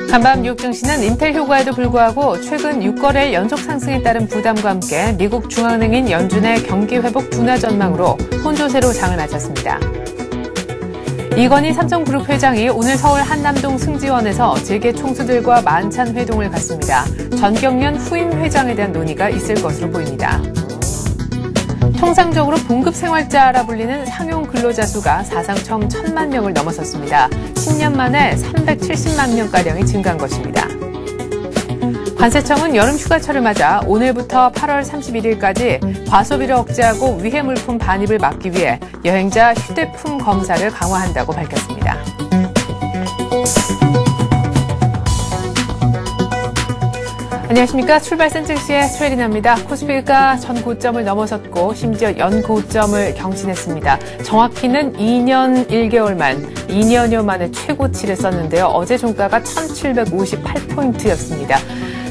간밤 뉴욕 증시는 인텔 효과에도 불구하고 최근 6거래일 연속 상승에 따른 부담과 함께 미국 중앙은행인 연준의 경기 회복 둔화 전망으로 혼조세로 장을 마쳤습니다. 이건희 삼성그룹 회장이 오늘 서울 한남동 승지원에서 재계 총수들과 만찬 회동을 갖습니다. 전경련 후임 회장에 대한 논의가 있을 것으로 보입니다. 통상적으로 봉급생활자라 불리는 상용 근로자 수가 사상 처음 1,000만 명을 넘어섰습니다. 10년 만에 370만 명가량이 증가한 것입니다. 관세청은 여름 휴가철을 맞아 오늘부터 8월 31일까지 과소비를 억제하고 위해 물품 반입을 막기 위해 여행자 휴대폰 검사를 강화한다고 밝혔습니다. 안녕하십니까. 출발선 증시의 최리나입니다. 코스피가 전 고점을 넘어섰고 심지어 연 고점을 경신했습니다. 정확히는 2년 1개월 만, 2년여 만에 최고치를 썼는데요. 어제 종가가 1,758포인트였습니다.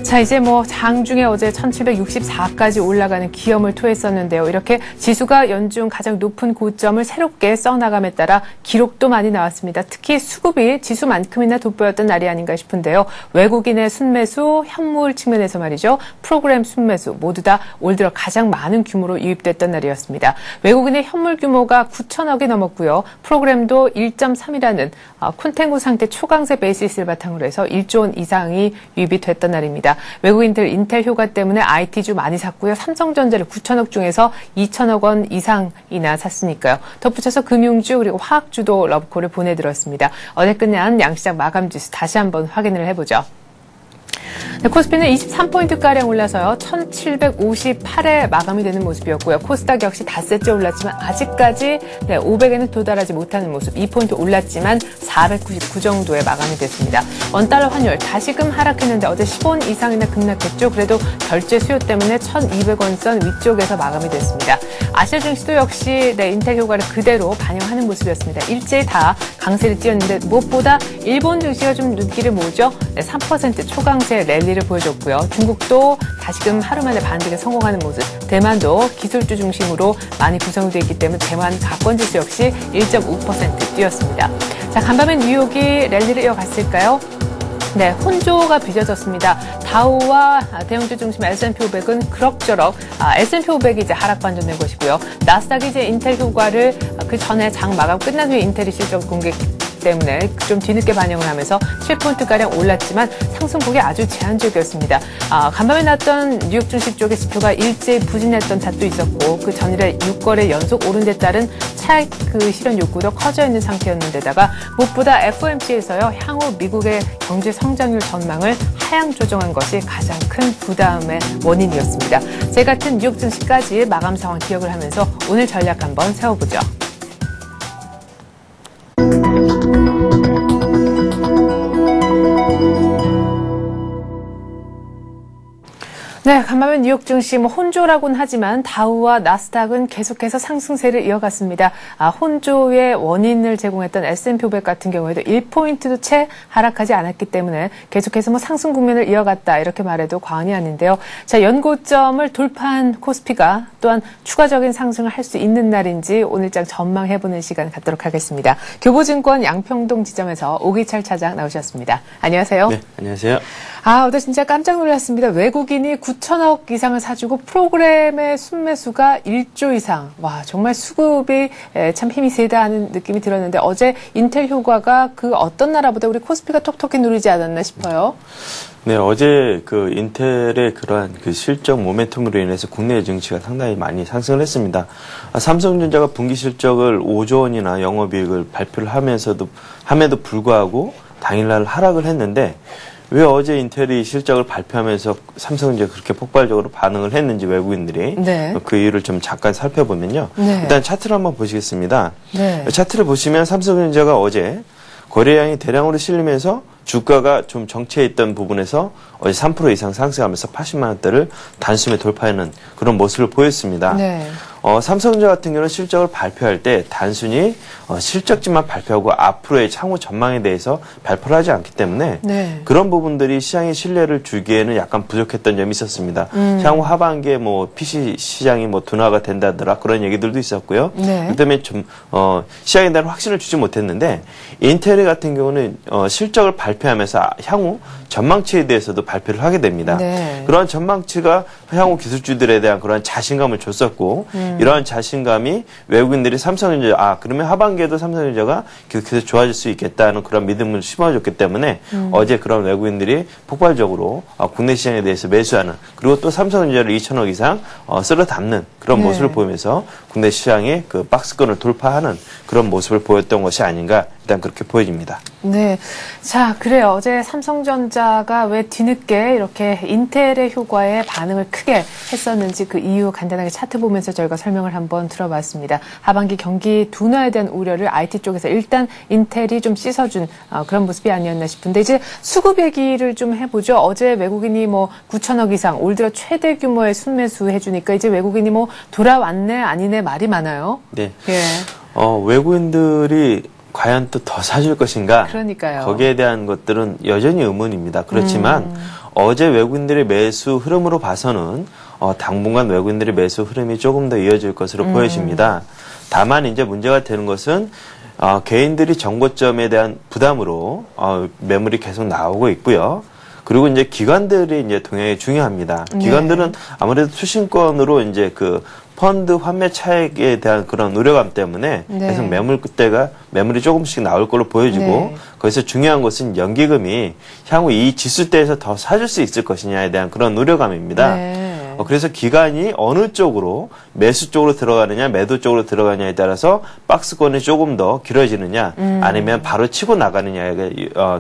자, 이제 장중에 어제 1,764까지 올라가는 기염을 토했었는데요. 이렇게 지수가 연중 가장 높은 고점을 새롭게 써나감에 따라 기록도 많이 나왔습니다. 특히 수급이 지수만큼이나 돋보였던 날이 아닌가 싶은데요. 외국인의 순매수, 현물 측면에서 말이죠. 프로그램 순매수 모두 다 올 들어 가장 많은 규모로 유입됐던 날이었습니다. 외국인의 현물 규모가 9천억이 넘었고요. 프로그램도 1.3이라는 콘탱고 상태 초강세 베이시스를 바탕으로 해서 1조 원 이상이 유입이 됐던 날입니다. 외국인들 인텔 효과 때문에 IT주 많이 샀고요. 삼성전자를 9천억 중에서 2천억 원 이상이나 샀으니까요. 덧붙여서 금융주 그리고 화학주도 러브콜을 보내들었습니다. 어제 끝난 양시장 마감지수 다시 한번 확인을 해보죠. 네, 코스피는 23포인트가량 올라서요. 1,758에 마감이 되는 모습이었고요. 코스닥 역시 닷새째 올랐지만 아직까지 500에는 도달하지 못하는 모습. 2포인트 올랐지만 499 정도에 마감이 됐습니다. 원달러 환율 다시금 하락했는데 어제 10원 이상이나 급락했죠. 그래도 결제 수요 때문에 1,200원 선 위쪽에서 마감이 됐습니다. 아시아 증시도 역시 인텔 효과를 그대로 반영하는 모습이었습니다. 일제히 다 강세를 띄었는데 무엇보다 일본 증시가 좀 눈길을 모으죠. 3% 초강세 랠리를 보여줬고요. 중국도 다시금 하루 만에 반등에 성공하는 모습. 대만도 기술주 중심으로 많이 구성되어 있기 때문에 대만 가권지수 역시 1.5% 뛰었습니다. 자, 간밤에 뉴욕이 랠리를 이어갔을까요? 네, 혼조가 빚어졌습니다. 다우와 대형주 중심 S&P 500은 그럭저럭 S&P 500이 이제 하락 반전된 것이고요. 나스닥이 이제 인텔 효과를 그 전에 장 마감 끝난 후에 인텔이 실적 공개 때문에 좀 뒤늦게 반영을 하면서 7포인트가량 올랐지만 상승폭이 아주 제한적이었습니다. 간밤에 났던 뉴욕 증시 쪽의 지표가 일제히 부진했던 탓도 있었고 그 전일에 6거래 연속 오른 데 따른 차익 실현 욕구도 커져 있는 상태였는데다가 무엇보다 FOMC에서요 향후 미국의 경제 성장률 전망을 하향 조정한 것이 가장 큰 부담의 원인이었습니다. 제 같은 뉴욕 증시까지 마감 상황 기억을 하면서 오늘 전략 한번 세워보죠. 네, 간밤에 뉴욕 증시 혼조라고는 하지만 다우와 나스닥은 계속해서 상승세를 이어갔습니다. 혼조의 원인을 제공했던 S&P 500 같은 경우에도 1포인트도 채 하락하지 않았기 때문에 계속해서 상승 국면을 이어갔다 이렇게 말해도 과언이 아닌데요. 자, 연고점을 돌파한 코스피가 또한 추가적인 상승을 할 수 있는 날인지 오늘장 전망해보는 시간 갖도록 하겠습니다. 교보증권 양평동 지점에서 오기철 차장 나오셨습니다. 안녕하세요. 네, 안녕하세요. 어제 진짜 깜짝 놀랐습니다. 외국인이 9천억 이상을 사주고 프로그램의 순매수가 1조 이상. 와, 정말 수급이 참 힘이 세다 하는 느낌이 들었는데 어제 인텔 효과가 그 어떤 나라보다 우리 코스피가 톡톡히 누리지 않았나 싶어요. 네, 어제 인텔의 그러한 실적 모멘텀으로 인해서 국내 증시가 상당히 많이 상승을 했습니다. 삼성전자가 분기 실적을 5조 원이나 영업이익을 발표를 함에도 불구하고 당일날 하락을 했는데 왜 어제 인텔이 실적을 발표하면서 삼성전자가 그렇게 폭발적으로 반응을 했는지 외국인들이 그 이유를 좀 잠깐 살펴보면요. 일단 차트를 한번 보시겠습니다. 차트를 보시면 삼성전자가 어제 거래량이 대량으로 실리면서 주가가 좀 정체해 있던 부분에서 어제 3% 이상 상승하면서 80만 원대를 단숨에 돌파하는 그런 모습을 보였습니다. 삼성전자 같은 경우는 실적을 발표할 때 단순히 실적지만 발표하고 앞으로의 향후 전망에 대해서 발표를 하지 않기 때문에 네. 그런 부분들이 시장에 신뢰를 주기에는 약간 부족했던 점이 있었습니다. 향후 하반기에 뭐 PC 시장이 뭐 둔화가 된다더라 그런 얘기들도 있었고요. 네. 그다음에 좀 시장에 대한 확신을 주지 못했는데 인텔 같은 경우는 실적을 발표하면서 향후 전망치에 대해서도 발표를 하게 됩니다. 네. 그러한 전망치가 향후 기술주들에 대한 그런 자신감을 줬었고 이러한 자신감이 외국인들이 삼성전자 그러면 하반기에도 삼성전자가 계속 좋아질 수 있겠다는 그런 믿음을 심어줬기 때문에 어제 그런 외국인들이 폭발적으로 국내 시장에 대해서 매수하는 그리고 또 삼성전자를 2천억 이상 쓸어 담는 그런 네. 모습을 보이면서 국내 시장의 그 박스권을 돌파하는 그런 모습을 보였던 것이 아닌가 일단 그렇게 보여집니다. 네. 자, 그래요. 어제 삼성전자가 왜 뒤늦게 이렇게 인텔의 효과에 반응을 크게 했었는지 그 이유 간단하게 차트 보면서 저희가 설명을 한번 들어봤습니다. 하반기 경기 둔화에 대한 우려를 IT 쪽에서 일단 인텔이 좀 씻어준 그런 모습이 아니었나 싶은데 이제 수급 얘기를 좀 해보죠. 어제 외국인이 뭐 9천억 이상 올 들어 최대 규모의 순매수 해주니까 이제 외국인이 뭐 돌아왔네 아니네 말이 많아요. 네. 예. 외국인들이 과연 또 더 사줄 것인가? 그러니까요. 거기에 대한 것들은 여전히 의문입니다. 그렇지만 어제 외국인들의 매수 흐름으로 봐서는 당분간 외국인들의 매수 흐름이 조금 더 이어질 것으로 보여집니다. 다만 이제 문제가 되는 것은 개인들이 정고점에 대한 부담으로 매물이 계속 나오고 있고요. 그리고 이제 기관들이 이제 동향이 중요합니다. 기관들은 아무래도 투신권으로 이제 그 펀드 환매 차익에 대한 그런 우려감 때문에 네. 계속 매물이 조금씩 나올 걸로 보여지고 네. 거기서 중요한 것은 연기금이 향후 이 지수대에서 더 사줄 수 있을 것이냐에 대한 그런 우려감입니다. 네. 그래서 기간이 어느 쪽으로 매수 쪽으로 들어가느냐 매도 쪽으로 들어가느냐에 따라서 박스권이 조금 더 길어지느냐 아니면 바로 치고 나가느냐에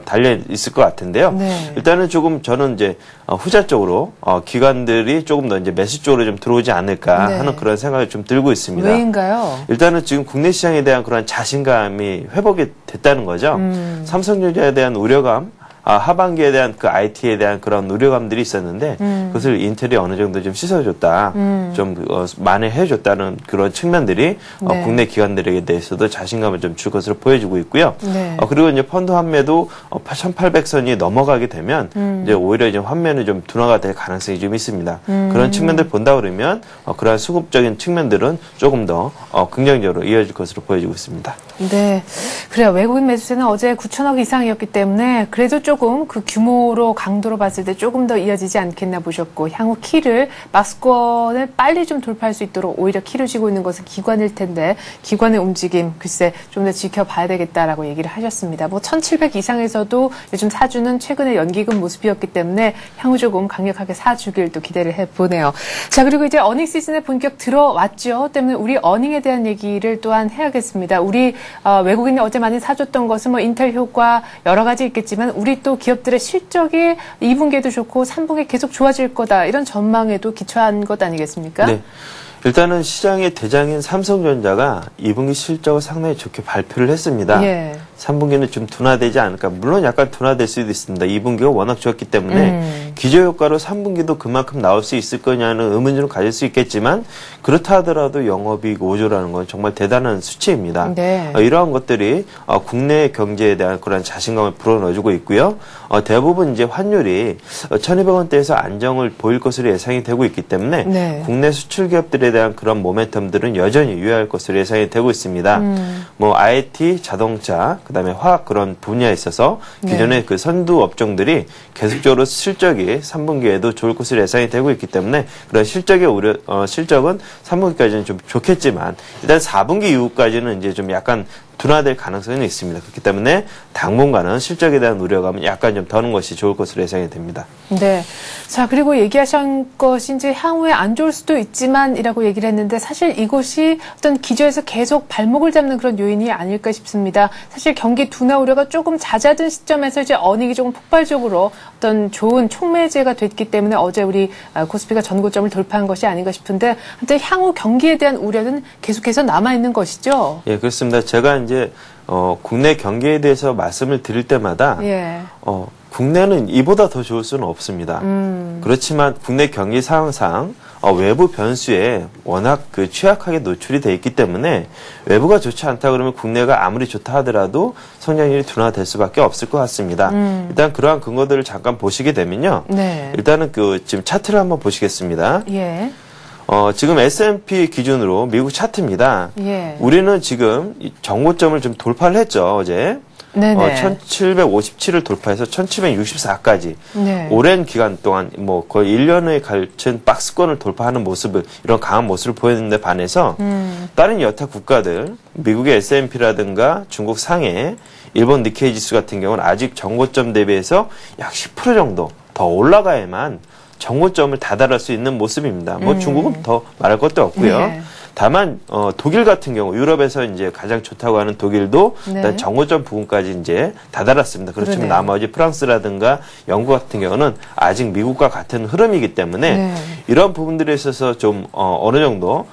달려 있을 것 같은데요. 네. 일단은 조금 저는 이제 후자 쪽으로 기관들이 조금 더 이제 매수 쪽으로 좀 들어오지 않을까 네. 하는 그런 생각이 좀 들고 있습니다. 왜인가요? 일단은 지금 국내 시장에 대한 그런 자신감이 회복이 됐다는 거죠. 삼성전자에 대한 우려감, 하반기에 대한 그 IT에 대한 그런 우려감들이 있었는데 그것을 인텔이 어느 정도 좀 씻어줬다, 좀 만회해줬다는 그런 측면들이 네. 국내 기관들에게 대해서도 자신감을 좀 줄 것으로 보여지고 있고요. 네. 그리고 이제 펀드 환매도 1800선이 넘어가게 되면 이제 오히려 이제 환매는 좀 둔화가 될 가능성이 좀 있습니다. 그런 측면들 본다 그러면 그러한 수급적인 측면들은 조금 더 긍정적으로 이어질 것으로 보여지고 있습니다. 네. 그래요. 외국인 매수세는 어제 9천억 이상이었기 때문에 그래도 조금 그 규모로 강도로 봤을 때 조금 더 이어지지 않겠나 보셨고 향후 키를 박스권을 빨리 좀 돌파할 수 있도록 오히려 키를 쥐고 있는 것은 기관일 텐데 기관의 움직임 글쎄 좀 더 지켜봐야 되겠다라고 얘기를 하셨습니다. 뭐 1,700 이상에서도 요즘 사주는 최근에 연기금 모습이었기 때문에 향후 조금 강력하게 사주길 또 기대를 해보네요. 자, 그리고 이제 어닝 시즌에 본격 들어왔죠. 때문에 우리 어닝에 대한 얘기를 또한 해야겠습니다. 우리 외국인이 어제 많이 사줬던 것은 뭐 인텔 효과 여러 가지 있겠지만 우리 또 기업들의 실적이 2분기에도 좋고 3분기에 계속 좋아질 거다. 이런 전망에도 기초한 것 아니겠습니까? 네. 일단은 시장의 대장인 삼성전자가 2분기 실적을 상당히 좋게 발표를 했습니다. 예. 3분기는 좀 둔화되지 않을까. 물론 약간 둔화될 수도 있습니다. 2분기가 워낙 좋았기 때문에 기저효과로 3분기도 그만큼 나올 수 있을 거냐는 의문을 가질 수 있겠지만 그렇다 하더라도 영업이익 5조라는 건 정말 대단한 수치입니다. 네. 이러한 것들이 국내 경제에 대한 그런 자신감을 불어넣어주고 있고요. 대부분 이제 환율이 1,200원대에서 안정을 보일 것으로 예상이 되고 있기 때문에 네. 국내 수출 기업들에 대한 그런 모멘텀들은 여전히 유효할 것으로 예상이 되고 있습니다. 뭐 IT, 자동차, 그다음에 화학 그런 분야에 있어서 기존의 네. 그 선두 업종들이 계속적으로 실적이 3분기에도 좋을 것으로 예상이 되고 있기 때문에 그런 실적은 3분기까지는 좀 좋겠지만 일단 4분기 이후까지는 이제 좀 약간 둔화될 가능성이 있습니다. 그렇기 때문에 당분간은 실적에 대한 우려감은 약간 좀 더는 것이 좋을 것으로 예상이 됩니다. 네. 자, 그리고 얘기하신 것이 이제 향후에 안 좋을 수도 있지만이라고 얘기를 했는데 사실 이것이 어떤 기저에서 계속 발목을 잡는 그런 요인이 아닐까 싶습니다. 사실 경기 둔화 우려가 조금 잦아든 시점에서 이제 어닝이 조금 폭발적으로 어떤 좋은 촉매제가 됐기 때문에 어제 우리 코스피가 전고점을 돌파한 것이 아닌가 싶은데 한때 향후 경기에 대한 우려는 계속해서 남아있는 것이죠? 예, 그렇습니다. 제가 이제 국내 경기에 대해서 말씀을 드릴 때마다 예. 국내는 이보다 더 좋을 수는 없습니다. 그렇지만 국내 경기 상황상 외부 변수에 워낙 취약하게 노출이 돼 있기 때문에 외부가 좋지 않다 그러면 국내가 아무리 좋다 하더라도 성장률이 둔화될 수밖에 없을 것 같습니다. 일단 그러한 근거들을 잠깐 보시게 되면요. 네. 일단은 지금 차트를 한번 보시겠습니다. 예. 지금 S&P 기준으로 미국 차트입니다. 예. 우리는 지금 정고점을 좀 돌파를 했죠, 어제. 네네. 1757을 돌파해서 1764까지 네. 오랜 기간 동안 거의 1년에 걸친 박스권을 돌파하는 모습을 이런 강한 모습을 보였는데 반해서 다른 여타 국가들 미국의 S&P라든가 중국 상해, 일본 니케이 지수 같은 경우는 아직 정고점 대비해서 약 10% 정도 더 올라가야만 정고점을 다다를 수 있는 모습입니다. 중국은 더 말할 것도 없고요. 네. 다만 독일 같은 경우 유럽에서 이제 가장 좋다고 하는 독일도 네. 일단 정고점 부분까지 이제 다다랐습니다. 그렇지만 그러네요. 나머지 프랑스라든가 영국 같은 경우는 아직 미국과 같은 흐름이기 때문에 네. 이런 부분들에 있어서 좀 어느 정도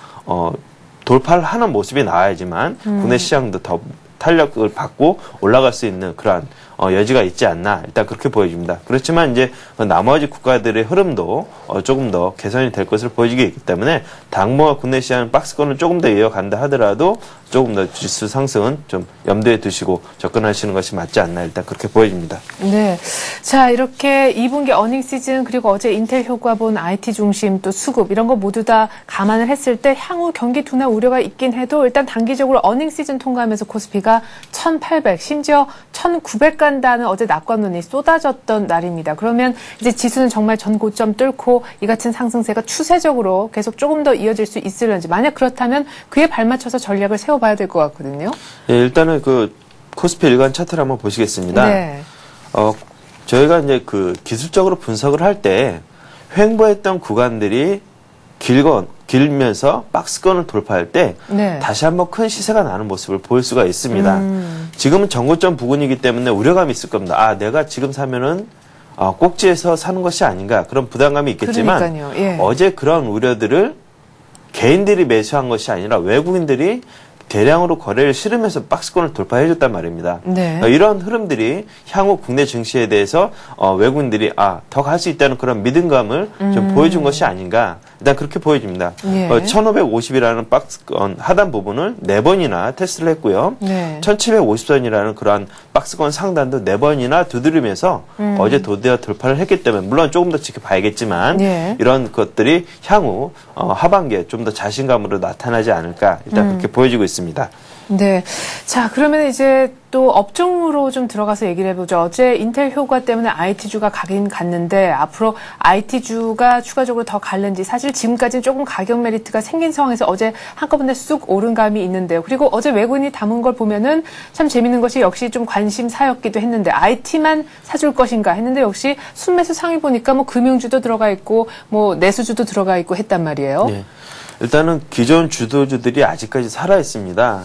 돌파를 하는 모습이 나와야지만 국내 시장도 더 탄력을 받고 올라갈 수 있는 그러한 여지가 있지 않나 일단 그렇게 보여집니다. 그렇지만 이제 나머지 국가들의 흐름도 조금 더 개선이 될 것으로 보이기 때문에 당분간 국내 시장 박스권을 조금 더 이어간다 하더라도 조금 더 지수 상승은 좀 염두에 두시고 접근하시는 것이 맞지 않나 일단 그렇게 보여집니다. 네. 자, 이렇게 2분기 어닝 시즌 그리고 어제 인텔 효과 본 IT 중심 또 수급 이런 거 모두 다 감안을 했을 때 향후 경기 둔화 우려가 있긴 해도 일단 단기적으로 어닝 시즌 통과하면서 코스피가 1800 심지어 1900 간다는 어제 낙관론이 쏟아졌던 날입니다. 그러면 이제 지수는 정말 전 고점 뚫고 이 같은 상승세가 추세적으로 계속 조금 더 이어질 수 있을런지 만약 그렇다면 그에 발맞춰서 전략을 세워봐야 될 것 같거든요. 네, 일단은 코스피 일간 차트를 한번 보시겠습니다. 네. 저희가 이제 기술적으로 분석을 할 때 횡보했던 구간들이 길면서 박스권을 돌파할 때 네. 다시 한번 큰 시세가 나는 모습을 보일 수가 있습니다. 지금은 정고점 부근이기 때문에 우려감이 있을 겁니다. 내가 지금 사면은 꼭지에서 사는 것이 아닌가 그런 부담감이 있겠지만 그러니까요. 예. 어제 그런 우려들을 개인들이 매수한 것이 아니라 외국인들이 대량으로 거래를 실으면서 박스권을 돌파해줬단 말입니다. 네. 이런 흐름들이 향후 국내 증시에 대해서 외국인들이 더 갈 수 있다는 그런 믿음감을 좀 보여준 것이 아닌가 일단 그렇게 보여집니다. 예. 1550이라는 박스권 하단 부분을 4번이나 테스트를 했고요. 네. 1750선이라는 그러한 박스권 상단도 4번이나 두드리면서 어제 도대어 돌파를 했기 때문에 물론 조금 더 지켜봐야겠지만 예. 이런 것들이 향후 하반기에 좀 더 자신감으로 나타나지 않을까 일단 그렇게 보여지고 있습니다. 네. 자, 그러면 이제 또 업종으로 좀 들어가서 얘기를 해보죠. 어제 인텔 효과 때문에 IT주가 가긴 갔는데 앞으로 IT주가 추가적으로 더 갈는지 사실 지금까지는 조금 가격 메리트가 생긴 상황에서 어제 한꺼번에 쑥 오른 감이 있는데요. 그리고 어제 외국인이 담은 걸 보면은 참 재밌는 것이 역시 좀 관심사였기도 했는데 IT만 사줄 것인가 했는데 역시 순매수 상위 보니까 금융주도 들어가 있고 내수주도 들어가 있고 했단 말이에요. 네. 일단은 기존 주도주들이 아직까지 살아 있습니다.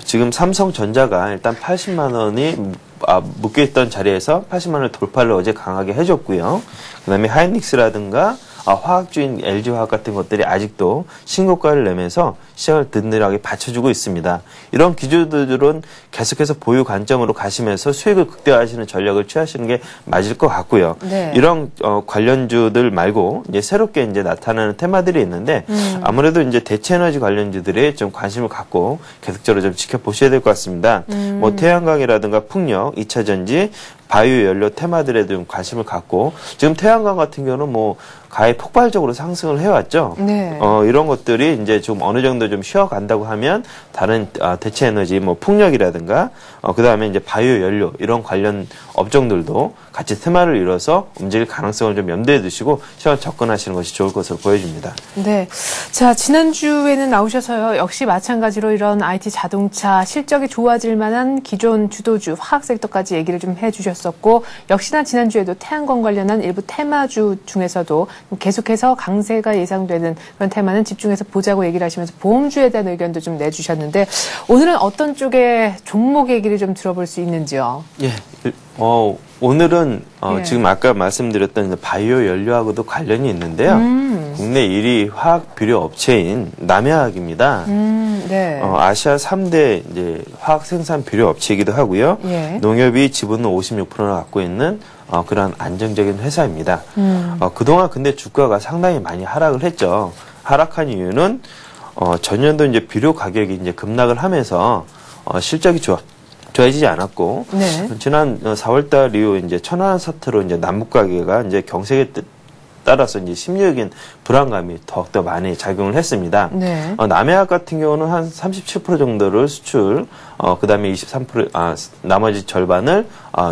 지금 삼성전자가 일단 80만 원이 묶여있던 자리에서 80만 원을 돌파를 어제 강하게 해줬고요. 그 다음에 하이닉스라든가 화학주인 LG화학 같은 것들이 아직도 신고가를 내면서 시장을 든든하게 받쳐주고 있습니다. 이런 기주들은 계속해서 보유 관점으로 가시면서 수익을 극대화하시는 전략을 취하시는 게 맞을 것 같고요. 네. 이런 관련주들 말고 이제 새롭게 이제 나타나는 테마들이 있는데 아무래도 이제 대체에너지 관련주들에 좀 관심을 갖고 계속적으로 좀 지켜보셔야 될 것 같습니다. 태양광이라든가 풍력, 2차전지, 바이오 연료 테마들에 좀 관심을 갖고 지금 태양광 같은 경우는 가히 폭발적으로 상승을 해왔죠. 네. 이런 것들이 이제 좀 어느 정도 좀 쉬어간다고 하면 다른 대체 에너지 풍력이라든가 그다음에 이제 바이오 연료 이런 관련 업종들도 같이 테마를 이뤄서 움직일 가능성을 좀 염두에 두시고 시장 접근하시는 것이 좋을 것으로 보여집니다. 네. 자, 지난주에는 나오셔서요. 역시 마찬가지로 이런 IT 자동차 실적이 좋아질 만한 기존 주도주 화학 섹터까지 얘기를 좀 해주셨었고 역시나 지난주에도 태양광 관련한 일부 테마주 중에서도 계속해서 강세가 예상되는 그런 테마는 집중해서 보자고 얘기를 하시면서 보험주에 대한 의견도 좀 내주셨는데 오늘은 어떤 쪽의 종목 얘기를 좀 들어볼 수 있는지요? 예. 오늘은 예. 지금 아까 말씀드렸던 바이오 연료하고도 관련이 있는데요. 국내 1위 화학 비료 업체인 남해화학입니다. 네. 아시아 3대 이제 화학 생산 비료 업체이기도 하고요. 예. 농협이 지분을 56%나 갖고 있는 그런 안정적인 회사입니다. 그동안 근데 주가가 상당히 많이 하락을 했죠. 하락한 이유는 전년도 이제 비료 가격이 이제 급락을 하면서 실적이 좋아지지 않았고, 네. 지난 4월달 이후 이제 천안 사태로 이제 남북 관계가 이제 경색에 따라서 이제 심리적인 불안감이 더욱더 많이 작용을 했습니다. 네. 남해화학 같은 경우는 한 37% 정도를 수출, 그 다음에 23%, 나머지 절반을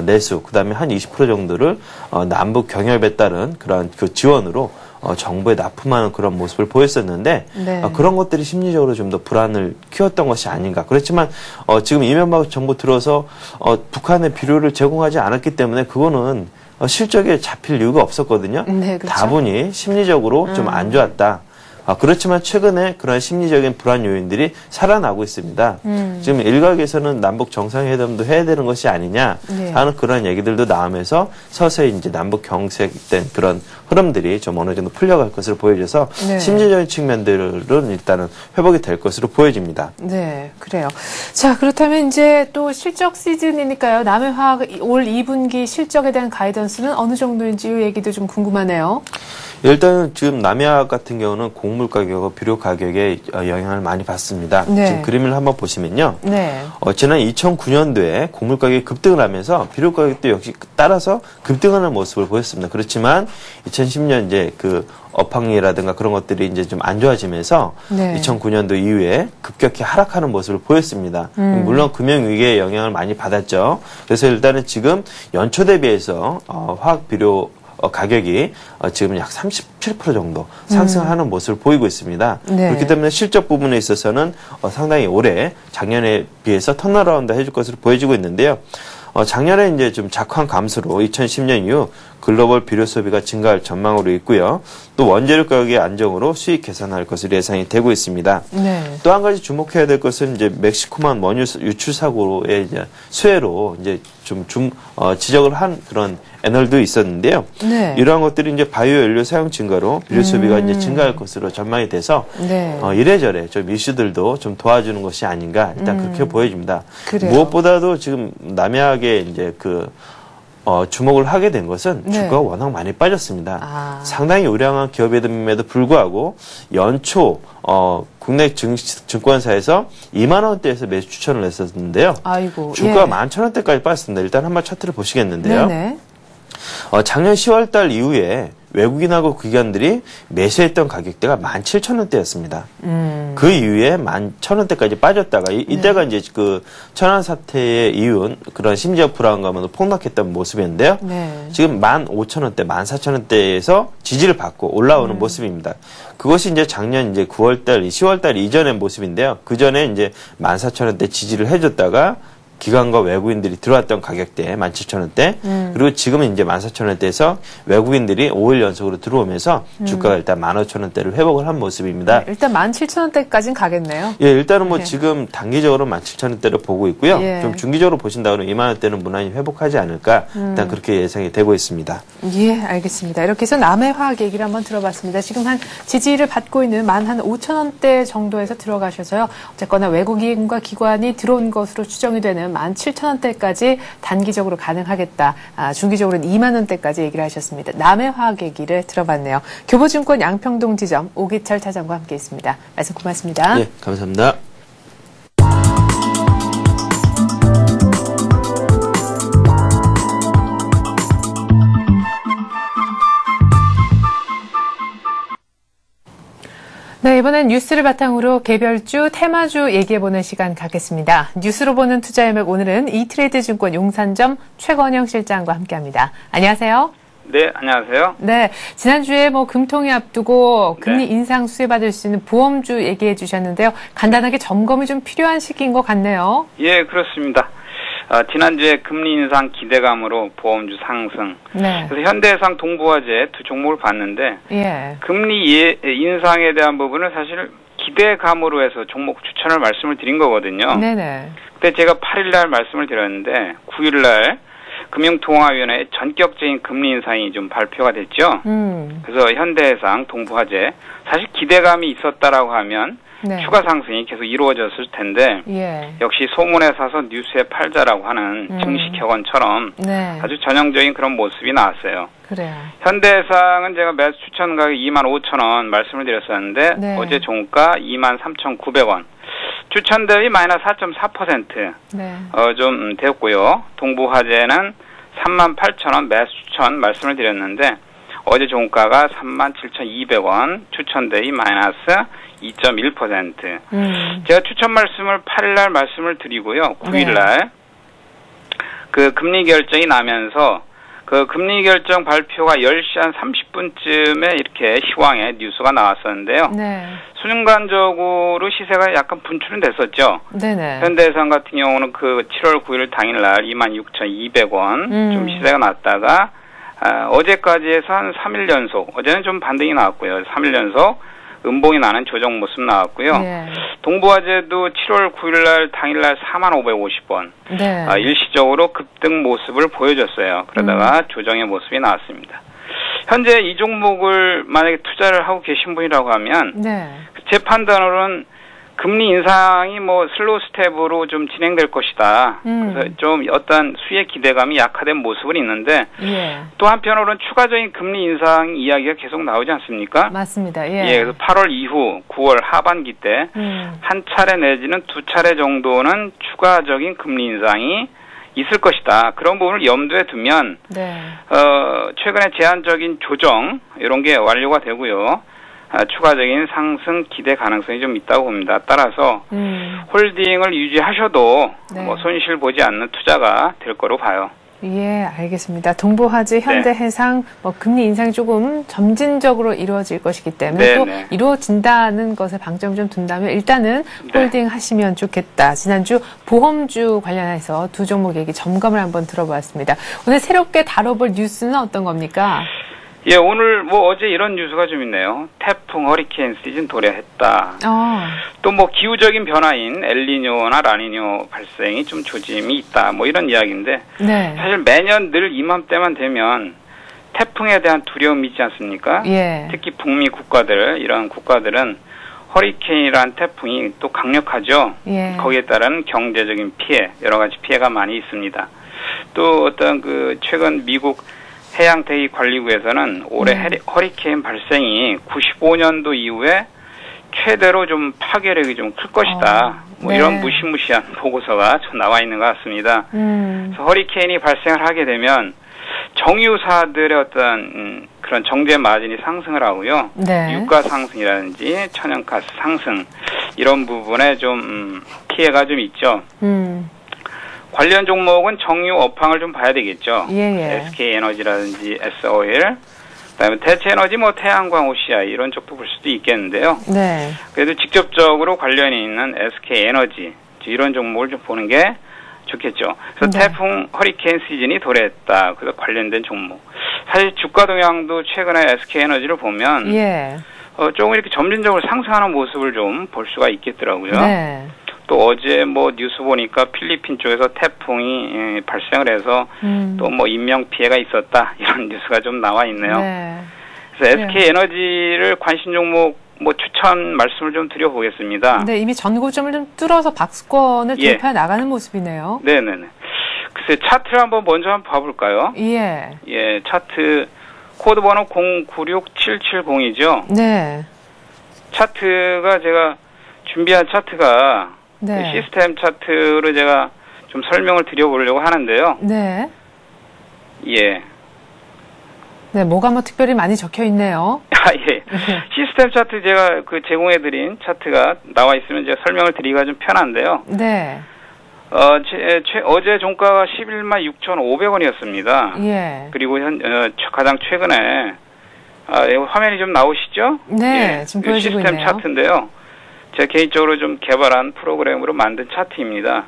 내수, 그 다음에 한 20% 정도를 남북 경협에 따른 그러한 그 지원으로 정부에 납품하는 그런 모습을 보였었는데 네. 그런 것들이 심리적으로 좀 더 불안을 키웠던 것이 아닌가. 그렇지만 지금 이명박 정부 들어서 북한에 비료를 제공하지 않았기 때문에 그거는 실적에 잡힐 이유가 없었거든요. 네, 그렇죠. 다분히 심리적으로 좀 안 좋았다. 그렇지만 최근에 그런 심리적인 불안 요인들이 살아나고 있습니다. 지금 일각에서는 남북 정상회담도 해야 되는 것이 아니냐 하는 그런 얘기들도 나오면서 서서히 이제 남북 경색된 그런 흐름들이 좀 어느 정도 풀려갈 것으로 보여져서 네. 심리적인 측면들은 일단은 회복이 될 것으로 보여집니다. 네, 그래요. 자, 그렇다면 이제 또 실적 시즌이니까요. 남해화학 올 2분기 실적에 대한 가이던스는 어느 정도인지 이 얘기도 좀 궁금하네요. 일단은 지금 남해화학 같은 경우는 곡물 가격과 비료 가격에 영향을 많이 받습니다. 네. 지금 그림을 한번 보시면요. 네. 지난 2009년도에 곡물 가격이 급등을 하면서 비료 가격도 역시 따라서 급등하는 모습을 보였습니다. 그렇지만 2010년 이제 그 업황이라든가 그런 것들이 이제 좀 안 좋아지면서 네. 2009년도 이후에 급격히 하락하는 모습을 보였습니다. 물론 금융위기에 영향을 많이 받았죠. 그래서 일단은 지금 연초 대비해서 화학 비료 가격이 지금 약 37% 정도 상승하는 모습을 보이고 있습니다. 네. 그렇기 때문에 실적 부분에 있어서는 상당히 올해 작년에 비해서 턴어라운드 해줄 것으로 보여지고 있는데요. 작년에 이제 좀 작황 감소로 2010년 이후 글로벌 비료 소비가 증가할 전망으로 있고요. 또 원재료 가격의 안정으로 수익 개선할 것으로 예상이 되고 있습니다. 네. 또 한 가지 주목해야 될 것은 이제 멕시코만 원유 유출 사고의 이제 수혜로 이제 좀 지적을 한 그런 애널도 있었는데요. 네. 이러한 것들이 이제 바이오 연료 사용 증가로 비료 소비가 이제 증가할 것으로 전망이 돼서 네. 이래저래 좀 이슈들도 좀 도와주는 것이 아닌가 일단 그렇게 보여집니다. 그래요. 무엇보다도 지금 남해학의 이제 주목을 하게 된 것은 네. 주가가 워낙 많이 빠졌습니다. 아. 상당히 우량한 기업임에도 불구하고 연초 국내 증권사에서 2만 원대에서 매수 추천을 했었는데요. 아이고. 주가가 예. 11,000원대까지 빠졌습니다. 일단 한번 차트를 보시겠는데요. 네네. 작년 10월 달 이후에 외국인하고 기관들이 매수했던 가격대가 17,000원대였습니다. 그 이후에 11,000원대까지 빠졌다가 이때가 이제 그 천안 사태의 이유는 그런 심리적 불안감으로 폭락했던 모습인데요. 네. 지금 15,000원대, 14,000원대에서 지지를 받고 올라오는 모습입니다. 그것이 이제 작년 이제 9월달, 10월달 이전의 모습인데요. 그 전에 이제 14,000원대 지지를 해줬다가 기관과 외국인들이 들어왔던 가격대 17,000원대 그리고 지금은 이제 14,000원대에서 외국인들이 5일 연속으로 들어오면서 주가가 일단 15,000원대를 회복을 한 모습입니다. 네, 일단 17,000원대까지는 가겠네요. 예, 일단은 뭐 네. 지금 단기적으로 17,000원대를 보고 있고요. 예. 좀 중기적으로 보신다면 2만 원대는 무난히 회복하지 않을까 일단 그렇게 예상이 되고 있습니다. 예, 알겠습니다. 이렇게 해서 남해화학 얘기를 한번 들어봤습니다. 지금 한 지지를 받고 있는 한 5,000원대 정도에서 들어가셔서요. 어쨌거나 외국인과 기관이 들어온 것으로 추정이 되는 17,000원대까지 단기적으로 가능하겠다. 중기적으로는 2만 원대까지 얘기를 하셨습니다. 남해화학 얘기를 들어봤네요. 교보증권 양평동 지점 오기철 차장과 함께했습니다. 말씀 고맙습니다. 예, 감사합니다. 네, 이번엔 뉴스를 바탕으로 개별주, 테마주 얘기해보는 시간 갖겠습니다. 뉴스로 보는 투자의맥 오늘은 이트레이드 증권 용산점 최건영 실장과 함께합니다. 안녕하세요. 네, 안녕하세요. 네, 지난주에 금통위 앞두고 금리 네. 인상 수혜받을 수 있는 보험주 얘기해 주셨는데요. 간단하게 점검이 좀 필요한 시기인 것 같네요. 예, 그렇습니다. 지난주에 금리 인상 기대감으로 보험주 상승. 네. 그래서 현대해상, 동부화재 두 종목을 봤는데 예. 금리 인상에 대한 부분은 사실 기대감으로 해서 종목 추천을 말씀을 드린 거거든요. 네네. 그때 제가 8일 날 말씀을 드렸는데 9일 날 금융통화위원회의 전격적인 금리 인상이 좀 발표가 됐죠. 그래서 현대해상, 동부화재 사실 기대감이 있었다라고 하면 네. 추가 상승이 계속 이루어졌을 텐데 예. 역시 소문에 사서 뉴스에 팔자라고 하는 증시 격언처럼 네. 아주 전형적인 그런 모습이 나왔어요. 그래요. 현대해상은 제가 매수 추천 가격 25,000원 말씀을 드렸었는데 네. 어제 종가 23,900원. 추천 대비 마이너스 4.4% 네. 좀 되었고요. 동부화재는 38,000원 매수 추천 말씀을 드렸는데 어제 종가가 37,200원, 추천 대비 마이너스 2.1%. 제가 추천 말씀을 8일날 말씀을 드리고요. 9일날 그 금리 결정이 나면서 그 금리 결정 발표가 10시 한 30분쯤에 이렇게 시황에 뉴스가 나왔었는데요. 네. 순간적으로 시세가 약간 분출은 됐었죠. 네네. 현대해상 같은 경우는 그 7월 9일 당일날 26,200원 좀 시세가 났다가 어제까지 해서 한 3일 연속, 어제는 좀 반등이 나왔고요. 3일 연속 음봉이 나는 조정 모습 나왔고요. 네. 동부화재도 7월 9일날 당일날 45,550원. 네. 일시적으로 급등 모습을 보여줬어요. 그러다가 조정의 모습이 나왔습니다. 현재 이 종목을 만약에 투자를 하고 계신 분이라고 하면 네. 제 판단으로는 금리 인상이 뭐 슬로우 스텝으로 좀 진행될 것이다. 그래서 좀 어떤 수혜 기대감이 약화된 모습은 있는데 예. 또 한편으로는 추가적인 금리 인상 이야기가 계속 나오지 않습니까? 맞습니다. 예. 예, 그래서 8월 이후 9월 하반기 때 한 차례 내지는 두 차례 정도는 추가적인 금리 인상이 있을 것이다. 그런 부분을 염두에 두면 네. 최근에 제한적인 조정 이런 게 완료가 되고요. 추가적인 상승 기대 가능성이 좀 있다고 봅니다. 따라서 홀딩을 유지하셔도 네. 뭐 손실 보지 않는 투자가 될 거로 봐요. 예, 알겠습니다. 동부화재, 현대해상 뭐 금리 인상이 조금 점진적으로 이루어질 것이기 때문에 또 이루어진다는 것에 방점을 좀 둔다면 일단은 홀딩 하시면 좋겠다. 지난주 보험주 관련해서 두 종목 얘기 점검을 한번 들어보았습니다. 오늘 새롭게 다뤄볼 뉴스는 어떤 겁니까? 예, 오늘 뭐 어제 이런 뉴스가 좀 있네요. 태풍 허리케인 시즌 도래했다. 또 뭐 기후적인 변화인 엘니뇨나 라니뇨 발생이 좀 조짐이 있다. 뭐 이런 이야기인데 네. 사실 매년 늘 이맘때만 되면 태풍에 대한 두려움이 있지 않습니까? 예. 특히 북미 국가들, 이런 국가들은 허리케인이라는 태풍이 또 강력하죠. 예. 거기에 따른 경제적인 피해, 여러 가지 피해가 많이 있습니다. 또 어떤 그 최근 미국 해양대기관리부에서는 올해 허리케인 발생이 95년도 이후에 최대로 좀 파괴력이 좀 클 것이다. 뭐 네. 이런 무시무시한 보고서가 좀 나와 있는 것 같습니다. 그래서 허리케인이 발생을 하게 되면 정유사들의 어떤 그런 정제 마진이 상승을 하고요. 네. 유가 상승이라든지 천연가스 상승 이런 부분에 좀 피해가 좀 있죠. 관련 종목은 정유 업황을 좀 봐야 되겠죠. 예. SK에너지라든지 SO일, 그다음에 대체에너지 뭐 태양광 OCI 이런 쪽도 볼 수도 있겠는데요. 네. 그래도 직접적으로 관련이 있는 SK에너지 이런 종목을 좀 보는 게 좋겠죠. 그래서 태풍 허리케인 시즌이 도래했다. 그래서 관련된 종목. 사실 주가 동향도 최근에 SK에너지를 보면 조금 이렇게 점진적으로 상승하는 모습을 좀 볼 수가 있겠더라고요. 네. 또 어제 뭐 뉴스 보니까 필리핀 쪽에서 태풍이 발생을 해서 또 뭐 인명 피해가 있었다 이런 뉴스가 좀 나와 있네요. 네. 그래서 SK에너지를 관심 종목 뭐 추천 말씀을 좀 드려보겠습니다. 네, 이미 전고점을 좀 뚫어서 박스권을 돌파해 나가는 모습이네요. 네네네. 글쎄 차트를 먼저 한번 봐볼까요? 예, 차트 코드 번호 096770이죠. 네. 차트가 제가 준비한 차트가 시스템 차트로 제가 좀 설명을 드려보려고 하는데요. 네. 예. 네, 뭐가 뭐 특별히 많이 적혀 있네요. 예. 시스템 차트 제가 그 제공해드린 차트가 나와 있으면 제가 설명을 드리기가 좀 편한데요. 네. 어제 종가가 116,500원이었습니다. 예. 그리고 가장 최근에, 화면이 좀 나오시죠? 네, 지금 보여지고 시스템 있네요. 차트인데요. 제가 개인적으로 좀 개발한 프로그램으로 만든 차트입니다.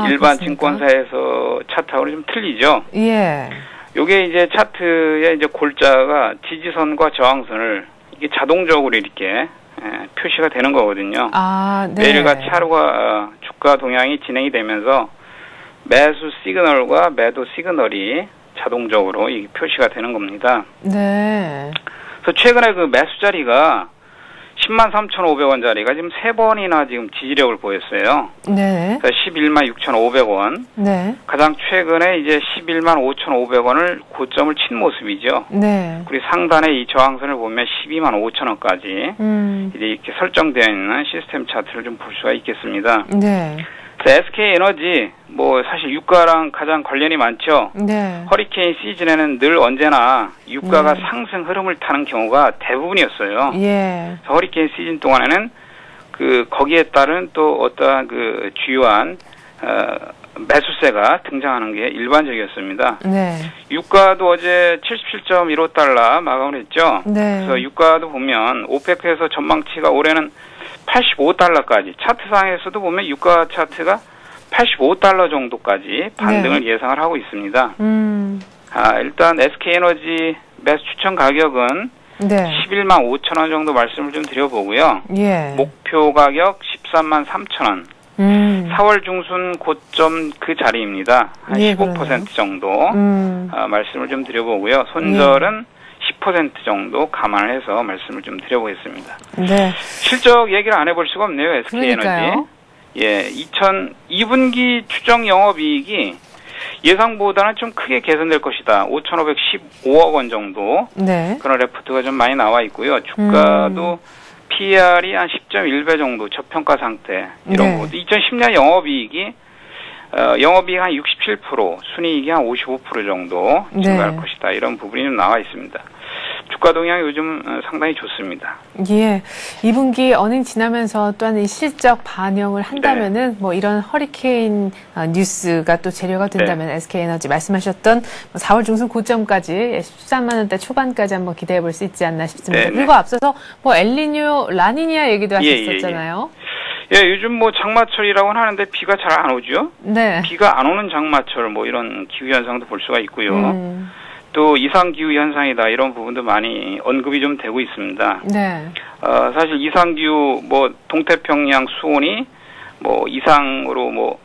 일반 그렇습니까? 증권사에서 차트하고는 좀 틀리죠? 예. 요게 이제 차트의 이제 골자가 지지선과 저항선을 이게 자동적으로 이렇게 표시가 되는 거거든요. 네. 매일같이 하루가 주가 동향이 진행이 되면서 매수 시그널과 매도 시그널이 자동적으로 이 표시가 되는 겁니다. 네. 그래서 최근에 그 매수 자리가 103,500원짜리가 지금 3번이나 지금 지지력을 보였어요. 네. 116,500원. 네. 가장 최근에 이제 115,500원을 고점을 친 모습이죠. 네. 그리고 상단의 이 저항선을 보면 125,000원까지 이제 이렇게 설정되어 있는 시스템 차트를 좀 볼 수가 있겠습니다. 네. SK에너지 뭐 사실 유가랑 가장 관련이 많죠. 네. 허리케인 시즌에는 늘 언제나 유가가 상승 흐름을 타는 경우가 대부분이었어요. 예. 허리케인 시즌 동안에는 그 거기에 따른 또 어떠한 그 주요한 매수세가 등장하는 게 일반적이었습니다. 네. 유가도 어제 77.15달러 마감을 했죠. 네. 그래서 유가도 보면 오페크에서 전망치가 올해는 85달러까지 차트상에서도 보면 유가 차트가 85달러 정도까지 반등을 예상을 하고 있습니다. 일단 SK에너지 매수 추천 가격은 네. 11만 5천 원 정도 말씀을 좀 드려보고요. 예. 목표 가격 13만 3천 원. 4월 중순 고점 그 자리입니다. 한 예, 15% 그러네요. 정도 말씀을 좀 드려보고요. 손절은 10% 정도 감안을 해서 말씀을 좀 드려보겠습니다. 네. 실적 얘기를 안 해볼 수가 없네요. SK에너지. 그러니까요. 예, 2분기 추정 영업이익이 예상보다는 좀 크게 개선될 것이다. 5,515억 원 정도. 네. 그런 레포트가 좀 많이 나와 있고요. 주가도 PER이 한 10.1배 정도 저평가 상태. 이런 네. 거. 2010년 영업이익이 영업이익 한 67%, 순이익이 한 55% 정도 증가할 네. 것이다. 이런 부분이 좀 나와 있습니다. 주가 동향이 요즘 상당히 좋습니다. 예. 2분기 어닝 지나면서 또한 이 실적 반영을 한다면은 뭐 이런 허리케인 뉴스가 또 재료가 된다면 SK에너지 말씀하셨던 4월 중순 고점까지 13만 원대 초반까지 한번 기대해 볼 수 있지 않나 싶습니다. 네네. 그리고 앞서서 뭐 엘니뇨, 라니냐 얘기도 하셨었잖아요. 예, 요즘 뭐 장마철이라고는 하는데 비가 잘 안 오죠. 네. 비가 안 오는 장마철 뭐 이런 기후 현상도 볼 수가 있고요. 또 이상기후 현상이다 이런 부분도 많이 언급이 좀 되고 있습니다. 네. 사실 이상기후 뭐 동태평양 수온이 뭐 이상으로 뭐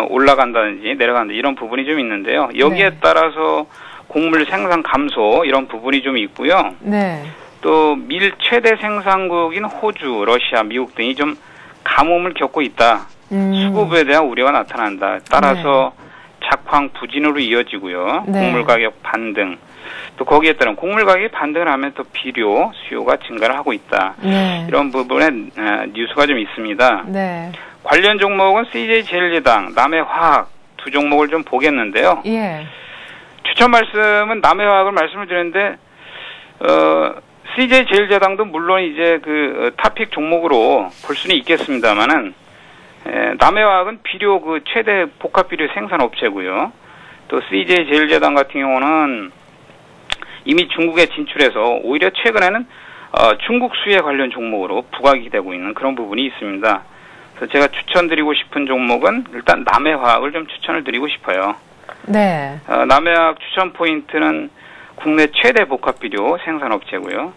올라간다든지 내려간다 이런 부분이 좀 있는데요. 여기에 네. 따라서 곡물 생산 감소 이런 부분이 좀 있고요. 네. 또 밀 최대 생산국인 호주, 러시아, 미국 등이 좀 가뭄을 겪고 있다. 수급에 대한 우려가 나타난다. 따라서 작황 부진으로 이어지고요. 네. 곡물 가격 반등. 또 거기에 따른 곡물 가격이 반등을 하면 또 비료 수요가 증가를 하고 있다. 네. 이런 부분에 뉴스가 좀 있습니다. 네. 관련 종목은 CJ제일제당, 남해화학 두 종목을 좀 보겠는데요. 예. 추천 말씀은 남해화학을 말씀을 드렸는데 CJ제일제당도 물론 이제 그 탑픽 종목으로 볼 수는 있겠습니다만은 남해화학은 비료 그 최대 복합 비료 생산 업체고요. 또 CJ제일제당 같은 경우는 이미 중국에 진출해서 오히려 최근에는 중국 수혜 관련 종목으로 부각이 되고 있는 그런 부분이 있습니다. 그래서 제가 추천드리고 싶은 종목은 일단 남해화학을 좀 추천을 드리고 싶어요. 네. 남해화학 추천 포인트는 국내 최대 복합 비료 생산 업체고요.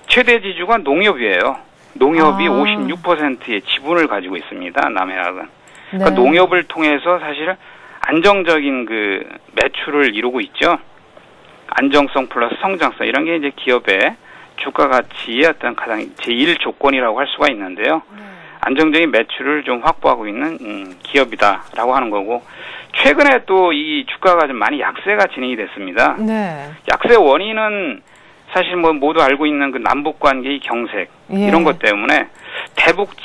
최대 지주가 농협이에요. 농협이 56%의 지분을 가지고 있습니다. 남해화학은. 그러니까 네. 농협을 통해서 사실 안정적인 그 매출을 이루고 있죠. 안정성 플러스 성장성 이런 게 이제 기업의 주가 가치의 어떤 가장 제1 조건이라고 할 수가 있는데요. 안정적인 매출을 좀 확보하고 있는 기업이다라고 하는 거고 최근에 또 이 주가가 좀 많이 약세가 진행이 됐습니다. 네. 약세 원인은 사실 뭐 모두 알고 있는 그 남북 관계의 경색 이런 것 때문에 대북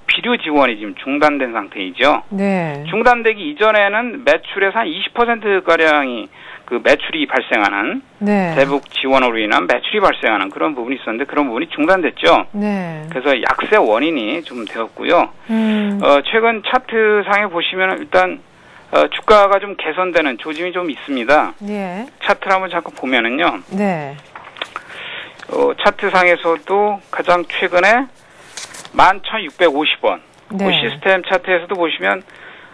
비료 지원이 지금 중단된 상태이죠. 네. 중단되기 이전에는 매출에서 한 20% 가량이 그 매출이 발생하는 네. 대북 지원으로 인한 매출이 발생하는 그런 부분이 있었는데 그런 부분이 중단됐죠. 네. 그래서 약세 원인이 좀 되었고요. 최근 차트상에 보시면 일단 주가가 좀 개선되는 조짐이 좀 있습니다. 예. 차트를 한번 잠깐 보면은요. 네. 차트상에서도 가장 최근에 11,650원. 네. 그 시스템 차트에서도 보시면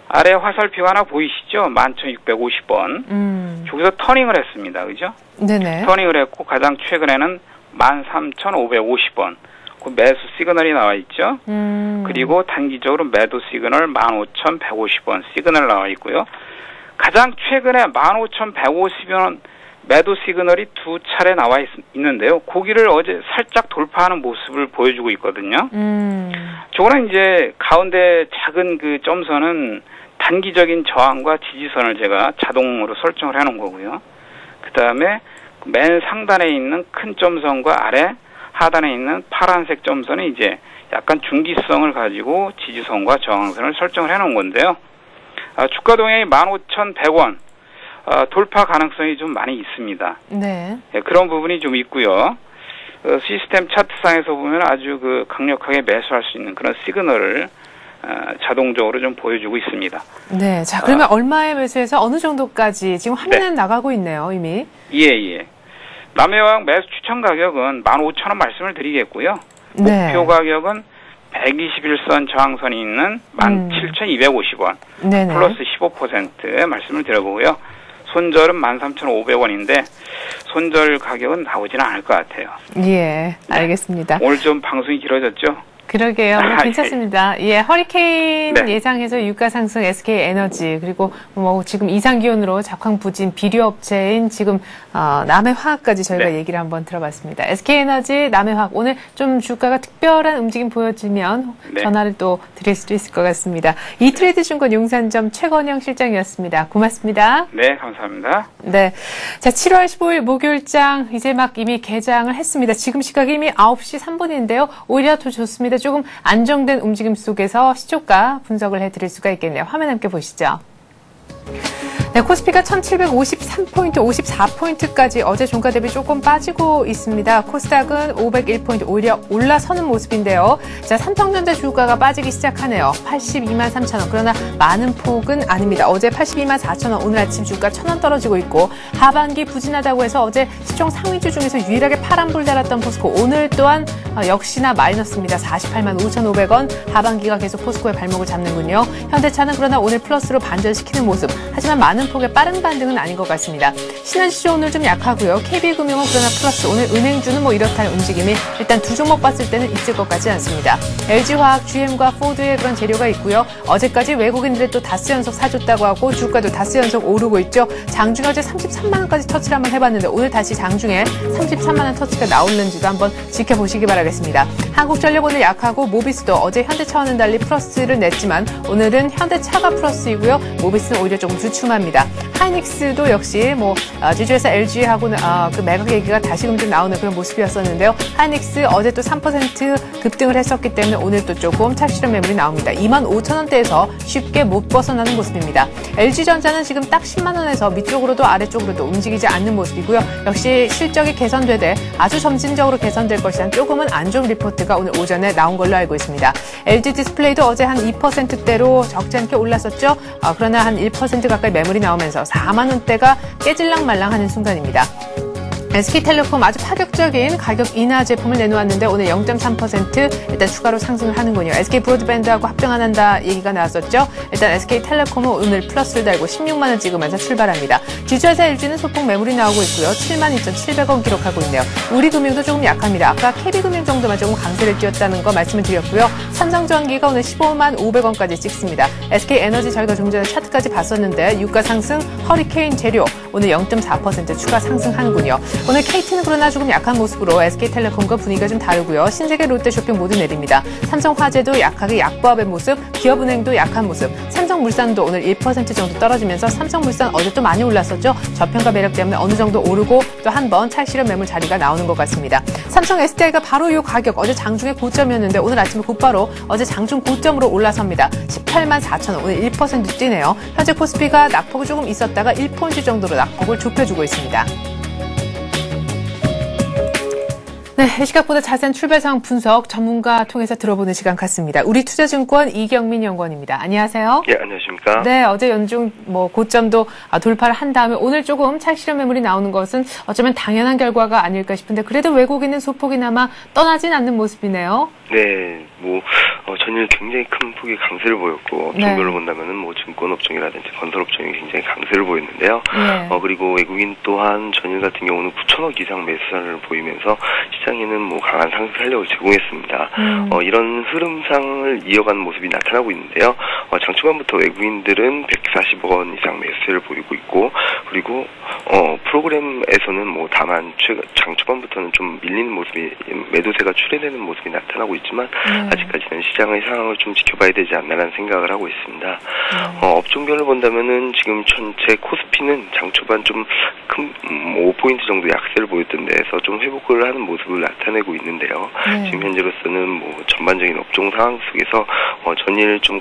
아래 화살표가 하나 보이시죠? 11,650원. 저기서 터닝을 했습니다. 그죠? 네네. 터닝을 했고 가장 최근에는 13,550원. 그 매수 시그널이 나와 있죠. 그리고 단기적으로 매도 시그널 15,150원 시그널 나와 있고요. 가장 최근에 15,150원 매도 시그널이 두 차례 나와 있는데요. 고기를 어제 살짝 돌파하는 모습을 보여주고 있거든요. 저거는 이제 가운데 작은 그 점선은 단기적인 저항과 지지선을 제가 자동으로 설정을 해놓은 거고요. 그 다음에 맨 상단에 있는 큰 점선과 아래 하단에 있는 파란색 점선은 이제 약간 중기성을 가지고 지지선과 저항선을 설정을 해놓은 건데요. 주가 동향이 15,100원 돌파 가능성이 좀 많이 있습니다. 네. 그런 부분이 좀 있고요. 시스템 차트상에서 보면 아주 그 강력하게 매수할 수 있는 그런 시그널을 자동적으로 좀 보여주고 있습니다. 네. 자, 그러면 얼마에 매수해서 어느 정도까지 지금 화면에 나가고 있네요, 이미. 예. 남해왕 매수 추천 가격은 15,000원 말씀을 드리겠고요. 네. 목표 가격은 121선 저항선이 있는 17,250원. 네네. 플러스 15% 말씀을 드려보고요. 손절은 13,500원인데 손절 가격은 나오지는 않을 것 같아요. 예, 알겠습니다. 오늘 좀 방송이 길어졌죠? 그러게요. 괜찮습니다. 예, 허리케인 네. 예상해서 유가 상승 SK에너지 그리고 뭐 지금 이상 기온으로 작황 부진 비료업체인 지금 남해화학까지 저희가 얘기를 한번 들어봤습니다. SK에너지, 남해화학 오늘 좀 주가가 특별한 움직임 보여주면 전화를 또 드릴 수도 있을 것 같습니다. 이트레이드 증권 용산점 최건영 실장이었습니다. 고맙습니다. 네, 감사합니다. 네, 자 7월 15일 목요일장 이제 막 이미 개장을 했습니다. 지금 시각이 이미 9시 3분인데요. 오히려 더 좋습니다. 조금 안정된 움직임 속에서 시초가 분석을 해드릴 수가 있겠네요. 화면 함께 보시죠. 네, 코스피가 1753포인트, 54포인트까지 어제 종가 대비 조금 빠지고 있습니다. 코스닥은 501포인트 오히려 올라서는 모습인데요. 자, 삼성전자 주가가 빠지기 시작하네요. 82만 3천원. 그러나 많은 폭은 아닙니다. 어제 82만 4천원, 오늘 아침 주가 1,000원 떨어지고 있고 하반기 부진하다고 해서 어제 시총 상위주 중에서 유일하게 파란불 달았던 포스코 오늘 또한 역시나 마이너스입니다. 48만 5,500원. 하반기가 계속 포스코의 발목을 잡는군요. 현대차는 그러나 오늘 플러스로 반전시키는 모습. 하지만 많은 폭의 빠른 반등은 아닌 것 같습니다. 신한지주 오늘 좀 약하고요. KB금융은 그러나 플러스. 오늘 은행주는 뭐 이렇다는 움직임이 일단 두 종목 봤을 때는 있을 것 같지 않습니다. LG화학, GM과 포드의 그런 재료가 있고요. 어제까지 외국인들이 또 다스 연속 사줬다고 하고 주가도 다스 연속 오르고 있죠. 장중에 어제 33만 원까지 터치를 한번 해봤는데 오늘 다시 장중에 33만 원 터치가 나오는지도 한번 지켜보시기 바라겠습니다. 한국전력 오늘 약하고 모비스도 어제 현대차와는 달리 플러스를 냈지만 오늘은 현대차가 플러스이고요. 모비스는 오히려 조금 주춤합니다. 하이닉스도 역시 지주회사 LG하고는 그 매각 얘기가 다시금 좀 나오는 그런 모습이었었는데요. 하이닉스 어제 또 3% 급등을 했었기 때문에 오늘 또 조금 착실한 매물이 나옵니다. 25,000원대에서 쉽게 못 벗어나는 모습입니다. LG전자는 지금 딱 10만 원에서 밑쪽으로도 아래쪽으로도 움직이지 않는 모습이고요. 역시 실적이 개선되되 아주 점진적으로 개선될 것이란 조금은 안 좋은 리포트가 오늘 오전에 나온 걸로 알고 있습니다. LG 디스플레이도 어제 한 2%대로 적지 않게 올랐었죠. 그러나 한 1% 가까이 매물이 나오면서 4만 원대가 깨질랑 말랑하는 순간입니다. SK텔레콤 아주 파격적인 가격 인하 제품을 내놓았는데 오늘 0.3% 일단 추가로 상승을 하는군요. SK브로드밴드하고 합병 안 한다 얘기가 나왔었죠. 일단 SK텔레콤은 오늘 플러스를 달고 16만 원 찍으면서 출발합니다. 지주회사 LG는 소폭 매물이 나오고 있고요. 72,700원 기록하고 있네요. 우리금융도 조금 약합니다. 아까 KB금융 정도만 조금 강세를 띄웠다는 거 말씀을 드렸고요. 삼성전기가 오늘 15만 500원까지 찍습니다. SK에너지 저희가 좀 전에 차트까지 봤었는데 유가 상승 허리케인 재료 오늘 0.4% 추가 상승하는군요. 오늘 KT는 그러나 조금 약한 모습으로 SK텔레콤과 분위기가 좀 다르고요. 신세계 롯데쇼핑 모두 내립니다. 삼성화재도 약하게 약보합의 모습, 기업은행도 약한 모습, 삼성물산도 오늘 1% 정도 떨어지면서 삼성물산 어제 또 많이 올랐었죠. 저평가 매력 때문에 어느 정도 오르고 또 한 번 찰실현 매물 자리가 나오는 것 같습니다. 삼성 SDI가 바로 이 가격 어제 장중에 고점이었는데 오늘 아침에 곧바로 어제 장중 고점으로 올라섭니다. 18만 4천원 오늘 1% 뛰네요. 현재 코스피가 낙폭이 조금 있었다가 1포인트 정도로 낙폭을 좁혀주고 있습니다. 네, 이 시각보다 자세한 출발 상황 분석 전문가 통해서 들어보는 시간 같습니다. 우리투자증권 이경민 연구원입니다. 안녕하세요. 예, 안녕하십니까. 네, 어제 연중 고점도 돌파를 한 다음에 오늘 조금 찰실현 매물이 나오는 것은 어쩌면 당연한 결과가 아닐까 싶은데 그래도 외국인은 소폭이나마 떠나진 않는 모습이네요. 네, 전일 굉장히 큰 폭의 강세를 보였고 업종별로 본다면은 증권업종이라든지 건설업종이 굉장히 강세를 보였는데요. 그리고 외국인 또한 전일 같은 경우는 9천억 이상 매수세를 보이면서 시장에는 뭐 강한 상승 탄력을 제공했습니다. 이런 흐름상을 이어가는 모습이 나타나고 있는데요. 장 초반부터 외국인들은 140억 원 이상 매수세를 보이고 있고, 그리고 프로그램에서는 뭐 다만 장 초반부터는 좀 밀리는 모습이, 매도세가 출회되는 모습이 나타나고 있지만 아직까지는 시장의 상황을 좀 지켜봐야 되지 않나라는 생각을 하고 있습니다. 업종별로 본다면은 지금 전체 코스피는 장 초반 좀 큰 5포인트 정도 약세를 보였던 데에서 좀 회복을 하는 모습을 나타내고 있는데요. 지금 현재로서는 뭐 전반적인 업종 상황 속에서 전일 좀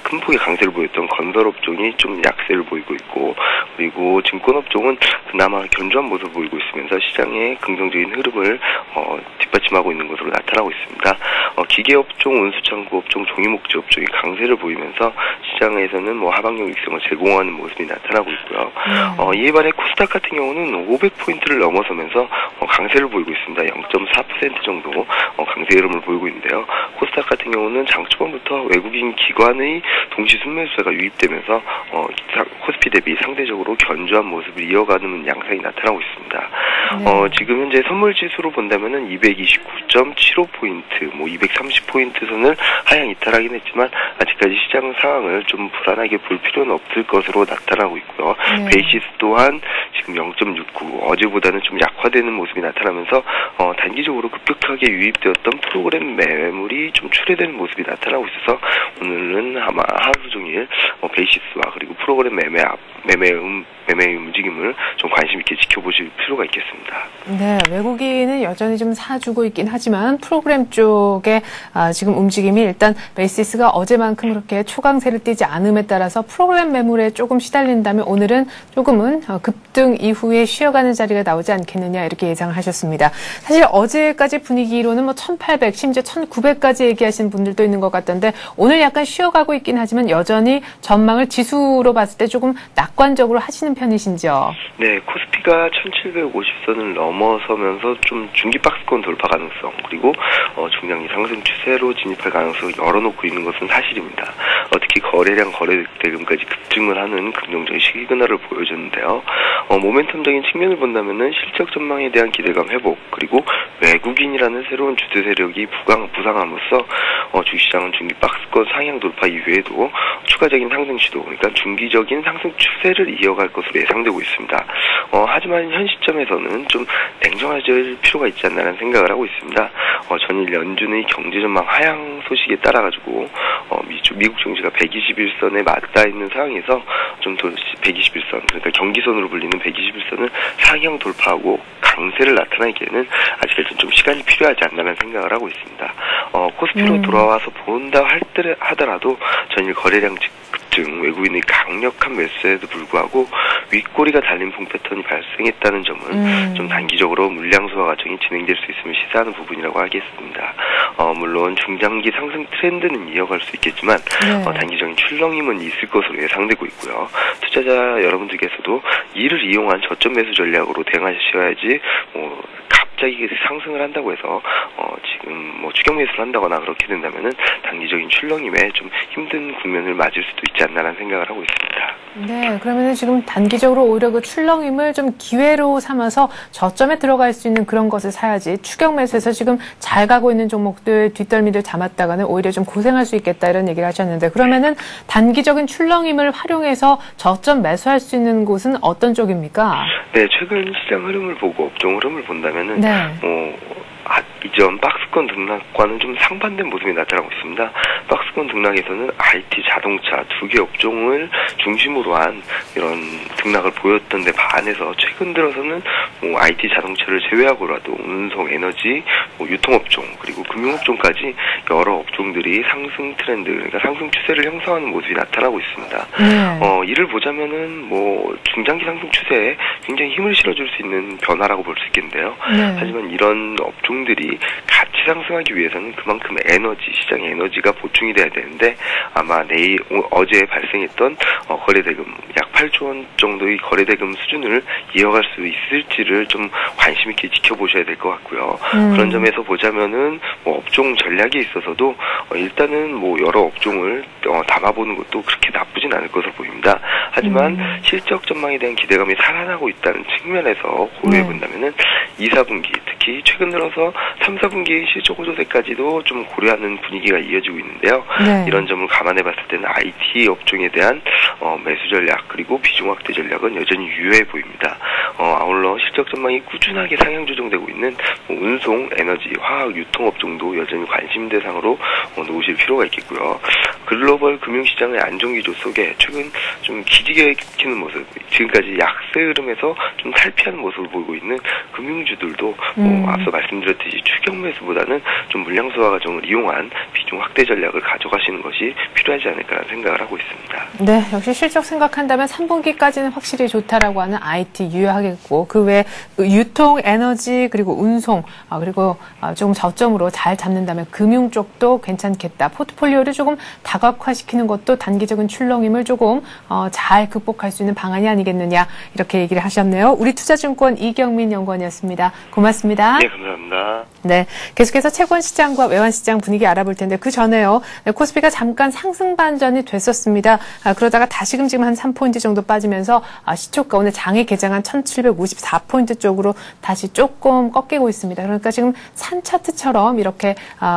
큰 폭의 강세를 보였던 건설업종이 좀 약세를 보이고 있고, 그리고 증권업종은 그나마 견조한 모습을 보이고 있으면서 시장의 긍정적인 흐름을 뒷받침하고 있는 것으로 나타나고 있습니다. 기계업종, 운수창고업종, 종이목재업종이 강세를 보이면서 시장에서는 뭐 하방용 익성을 제공하는 모습이 나타나고 있고요. 이에 반해 코스닥 같은 경우는 500포인트를 넘어서면서 강세를 보이고 있습니다. 0.4% 정도 강세 흐름을 보이고 있는데요. 코스닥 같은 경우는 장 초반부터 외국인 기관의 동시 순매수세가 유입되면서 코스피 대비 상대적으로 견조한 모습을 이어가는 양상이 나타나고 있습니다. 지금 현재 선물지수로 본다면은 229.75포인트, 뭐 230포인트 선을 하향 이탈하긴 했지만 아직까지 시장 상황을 좀 불안하게 볼 필요는 없을 것으로 나타나고 있고요. 베이시스 또한 지금 0.69, 어제보다는 좀 약화되는 모습이 나타나면서 단기적으로 급격하게 유입되었던 프로그램 매물이 좀 출회되는 모습이 나타나고 있어서 오늘은 아마 하루 종일 베이시스와 그리고 프로그램 매매의 움직임을 좀 관심 있게 지켜보실 필요가 있겠습니다. 네, 외국인은 여전히 좀 사주고 있긴 하지만 프로그램 쪽에 지금 움직임이 일단 베이시스가 어제만큼 그렇게 초강세를 띠지 않음에 따라서 프로그램 매물에 조금 시달린다면 오늘은 조금은 급등 이후에 쉬어가는 자리가 나오지 않겠느냐 이렇게 예상을 하셨습니다. 사실 어제까지 분위기로는 뭐 1800 심지어 1900까지 얘기하시는 분들도 있는 것 같던데 오늘 약간 쉬어가고 있긴 하지만 여전히 전망을 지수로 봤을 때 조금 낙관적으로 하시는 편이신지요? 네, 코스피가 1750선을 넘어서면서 좀 중기 박스권 돌파 가능성, 그리고 중장기 상승 추세로 진입할 가능성을 열어놓고 있는 것은 사실입니다. 특히 거래량, 거래대금까지 급증을 하는 긍정적인 시그널을 보여줬는데요. 모멘텀적인 측면을 본다면은 실적 전망에 대한 기대감 회복, 그리고 외국인이라는 새로운 주도 세력이 부상함으로써 주식시장은 중기 박스권 상향 돌파 이후에도 추가적인 상승 시도, 그러니까 중기적인 상승 추세를 이어갈 것으로 예상되고 있습니다. 하지만 현 시점에서는 좀 냉정해질 필요가 있지 않나라는 생각을 하고 있습니다. 전일 연준의 경제 전망 하향 소식에 따라가지고 미국 증시가 121선에 맞닿아 있는 상황에서 좀 더 121선, 그러니까 경기선으로 불리는 121선을 상향 돌파하고 강세를 나타내기에는 아직까지는 좀 시간이 필요하지 않나라는 생각을 하고 있습니다. 코스피로 돌아와서 본다 하더라도 전일 거래량 급증, 외국인의 강력한 매수에도 불구하고 윗꼬리가 달린 봉 패턴이 발생했다는 점은 좀 단기적으로 물량 소화 과정이 진행될 수 있음을 시사하는 부분이라고 하겠습니다. 물론 중장기 상승 트렌드는 이어갈 수 있겠지만 단기적인 출렁임은 있을 것으로 예상되고 있고요. 투자자 여러분들께서도 이를 이용한 저점 매수 전략으로 대응하셔야지 갑자기 상승을 한다고 해서 지금 뭐 추격 매수를 한다거나 그렇게 된다면은 단기적인 출렁임에 좀 힘든 국면을 맞을 수도 있지 않나라는 생각을 하고 있습니다. 네, 그러면은 지금 단기적으로 오히려 그 출렁임을 좀 기회로 삼아서 저점에 들어갈 수 있는 그런 것을 사야지 추격 매수해서 지금 잘 가고 있는 종목들 뒷덜미를 잡았다가는 오히려 좀 고생할 수 있겠다 이런 얘기를 하셨는데 그러면은 단기적인 출렁임을 활용해서 저점 매수할 수 있는 곳은 어떤 쪽입니까? 네, 최근 시장 흐름을 보고 업종 흐름을 본다면은 이전 박스권 등락과는 좀 상반된 모습이 나타나고 있습니다. 박스권 등락에서는 IT, 자동차 두 개 업종을 중심으로 한 이런 등락을 보였던 데 반해서 최근 들어서는 IT, 자동차를 제외하고라도 운송, 에너지, 유통업종 그리고 금융업종까지 여러 업종들이 상승 트렌드, 그러니까 상승 추세를 형성하는 모습이 나타나고 있습니다. 이를 보자면은 중장기 상승 추세에 굉장히 힘을 실어줄 수 있는 변화라고 볼 수 있겠는데요. 하지만 이런 업종들이 같이 상승하기 위해서는 그만큼 시장의 에너지가 보충이 돼야 되는데 아마 어제 발생했던 거래대금 약 8조 원 정도의 거래대금 수준을 이어갈 수 있을지를 좀 관심 있게 지켜보셔야 될 것 같고요. 그런 점에서 보자면은 업종 전략에 있어서도 일단은 여러 업종을 담아보는 것도 그렇게 나쁘진 않을 것으로 보입니다. 하지만 실적 전망에 대한 기대감이 살아나고 있다는 측면에서 고려해 본다면은 2, 4분기 특히 특히 최근 들어서 3, 4분기 실적 호조세까지도 좀 고려하는 분위기가 이어지고 있는데요. 네. 이런 점을 감안해 봤을 때는 IT 업종에 대한 매수 전략 그리고 비중 확대 전략은 여전히 유효해 보입니다. 아울러 실적 전망이 꾸준하게 상향 조정되고 있는 운송, 에너지, 화학, 유통 업종도 여전히 관심 대상으로 놓으실 필요가 있겠고요. 글로벌 금융시장의 안정 기조 속에 최근 좀 기지개 키는 모습, 지금까지 약세 흐름에서 좀 탈피하는 모습을 보이고 있는 금융주들도 앞서 말씀드렸듯이 추격 매수보다는 좀 물량 소화 과정을 이용한 비중 확대 전략을 가져가시는 것이 필요하지 않을까라는 생각을 하고 있습니다. 네, 역시 실적 생각한다면 3분기까지는 확실히 좋다라고 하는 IT 유효하겠고 그 외에 유통, 에너지 그리고 운송 그리고 조금 저점으로 잘 잡는다면 금융 쪽도 괜찮겠다. 포트폴리오를 조금 다각화시키는 것도 단기적인 출렁임을 조금 잘 극복할 수 있는 방안이 아니겠느냐 이렇게 얘기를 하셨네요. 우리투자증권 이경민 연구원이었습니다. 고맙습니다. 네, 감사합니다. 네, 계속해서 채권시장과 외환시장 분위기 알아볼 텐데 그 전에요. 코스피가 잠깐 상승 반전이 됐었습니다. 그러다가 다시금 지금 한 3포인트 정도 빠지면서 시초가 오늘 장에 개장한 1754포인트 쪽으로 다시 조금 꺾이고 있습니다. 그러니까 지금 산 차트처럼 이렇게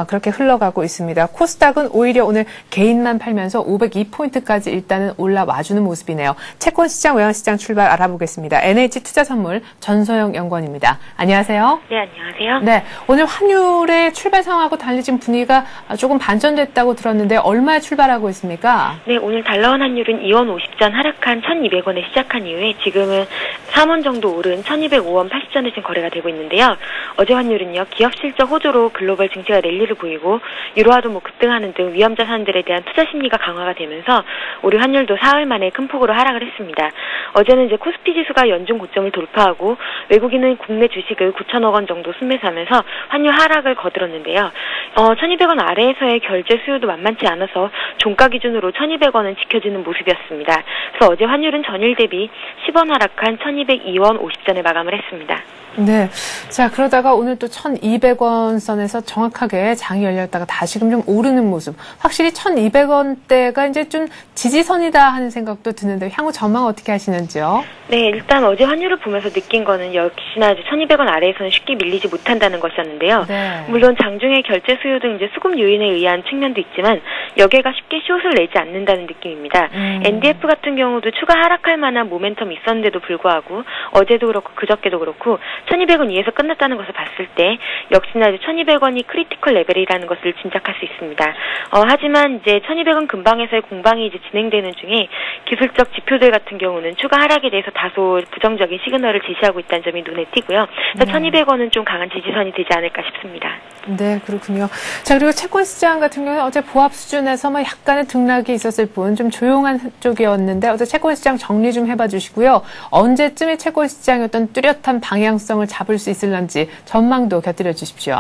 그렇게 흘러가고 있습니다. 코스닥은 오히려 오늘 개인만 팔면서 502포인트까지 일단은 올라와주는 모습이네요. 채권시장, 외환시장 출발 알아보겠습니다. NH투자선물 전소영 연구원입니다. 안녕하세요. 네, 안녕하세요. 네, 오늘 환율의 출발 상황하고 달리 지금 분위기가 조금 반전됐다고 들었는데 얼마에 출발하고 있습니까? 네, 오늘 달러원 환율은 2원 50전 하락한 1,200원에 시작한 이후에 지금은 3원 정도 오른 1,205원 80전에 지금 거래가 되고 있는데요. 어제 환율은요, 기업 실적 호조로 글로벌 증시가 랠리를 보이고 유로화도 급등하는 등 위험 자산들에 대한 투자 심리가 강화가 되면서 우리 환율도 사흘 만에 큰 폭으로 하락을 했습니다. 어제는 이제 코스피 지수가 연중 고점을 돌파하고 외국인은 국내 주식을 9천억 원 정도 순매수하면서 환율 하락을 거들었는데요. 1,200원 아래에서의 결제 수요도 만만치 않아서 종가 기준으로 1,200원은 지켜지는 모습이었습니다. 그래서 어제 환율은 전일 대비 10원 하락한 1,202원 50전에 마감을 했습니다. 네. 자, 그러다가 오늘 또 1,200원 선에서 정확하게 장이 열렸다가 다시금 좀 오르는 모습. 확실히 1,200원대가 이제 좀 지지선이다 하는 생각도 드는데 향후 전망 어떻게 하시는지요? 네, 일단 어제 환율을 보면서 느낀 거는 역시나 1,200원 아래에서는 쉽게 밀리지 못한다는 것이었는데요. 네. 물론 장중에 결제 수요 등 이제 수급 요인에 의한 측면도 있지만 여기가 쉽게 숏을 내지 않는다는 느낌입니다. NDF 같은 경우도 추가 하락할 만한 모멘텀이 있었는데도 불구하고 어제도 그렇고 그저께도 그렇고 1,200원 이에서 끝났다는 것을 봤을 때 역시나 1,200원이 크리티컬 레벨이라는 것을 짐작할 수 있습니다. 하지만 이제 1,200원 근방에서의 공방이 이제 진행되는 중에 기술적 지표들 같은 경우는 추가 하락에 대해서 다소 부정적인 시그널을 제시하고 있다는 점이 눈에 띄고요. 그래서 1,200원은 좀 강한 지지선이 되지 않을까 싶습니다. 네, 그렇군요. 자, 그리고 채권시장 같은 경우는 어제 보합 수준에서 약간의 등락이 있었을 뿐 좀 조용한 쪽이었는데 어제 채권시장 정리 좀 해봐 주시고요. 언제쯤에 채권시장의 어떤 뚜렷한 방향성을 잡을 수 있을런지 전망도 곁들여 주십시오.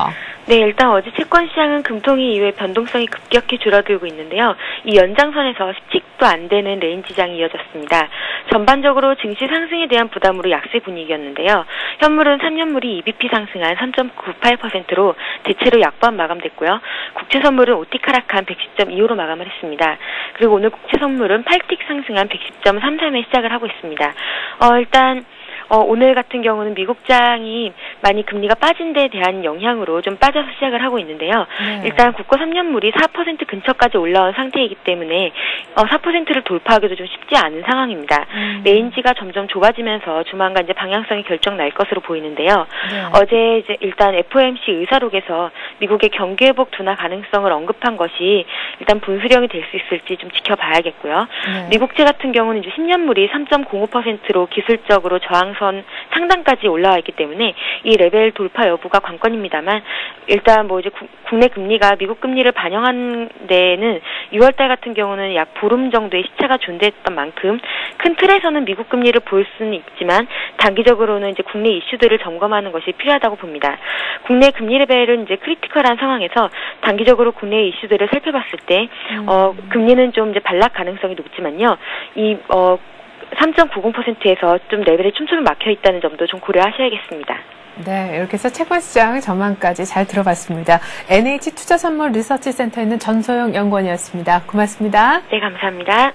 네, 일단 어제 채권시장은 금통위 이후에 변동성이 급격히 줄어들고 있는데요. 이 연장선에서 10칙도 안 되는 레인지장이 이어졌습니다. 전반적으로 증시 상승에 대한 부담으로 약세 분위기였는데요. 현물은 3년물이 EBP 상승한 3.98%로 대체로 약보합 마감됐고요. 국채 선물은 오틱 하락한 110.25로 마감을 했습니다. 그리고 오늘 국채 선물은 8틱 상승한 110.33에 시작을 하고 있습니다. 일단 오늘 같은 경우는 미국장이 많이 금리가 빠진 데 대한 영향으로 좀 빠져서 시작을 하고 있는데요. 일단 국고 3년물이 4% 근처까지 올라온 상태이기 때문에 4%를 돌파하기도 좀 쉽지 않은 상황입니다. 레인지가 점점 좁아지면서 조만간 이제 방향성이 결정 날 것으로 보이는데요. 어제 이제 일단 FOMC 의사록에서 미국의 경기 회복 둔화 가능성을 언급한 것이 일단 분수령이 될 수 있을지 좀 지켜봐야겠고요. 미국채 같은 경우는 이제 10년물이 3.05%로 기술적으로 저항선 상단까지 올라와 있기 때문에 이 레벨 돌파 여부가 관건입니다만 일단 뭐 이제 국내 금리가 미국 금리를 반영한 데에는 6월달 같은 경우는 약 보름 정도의 시차가 존재했던 만큼 큰 틀에서는 미국 금리를 볼 수는 있지만 단기적으로는 이제 국내 이슈들을 점검하는 것이 필요하다고 봅니다. 국내 금리 레벨은 이제 크리티컬한 상황에서 단기적으로 국내 이슈들을 살펴봤을 때 금리는 좀 이제 반락 가능성이 높지만요. 이 3.90%에서 좀 레벨이 촘촘히 막혀 있다는 점도 좀 고려하셔야겠습니다. 네, 이렇게 해서 채권시장 전망까지 잘 들어봤습니다. NH투자선물 리서치센터에 있는 전소영 연구원이었습니다. 고맙습니다. 네, 감사합니다.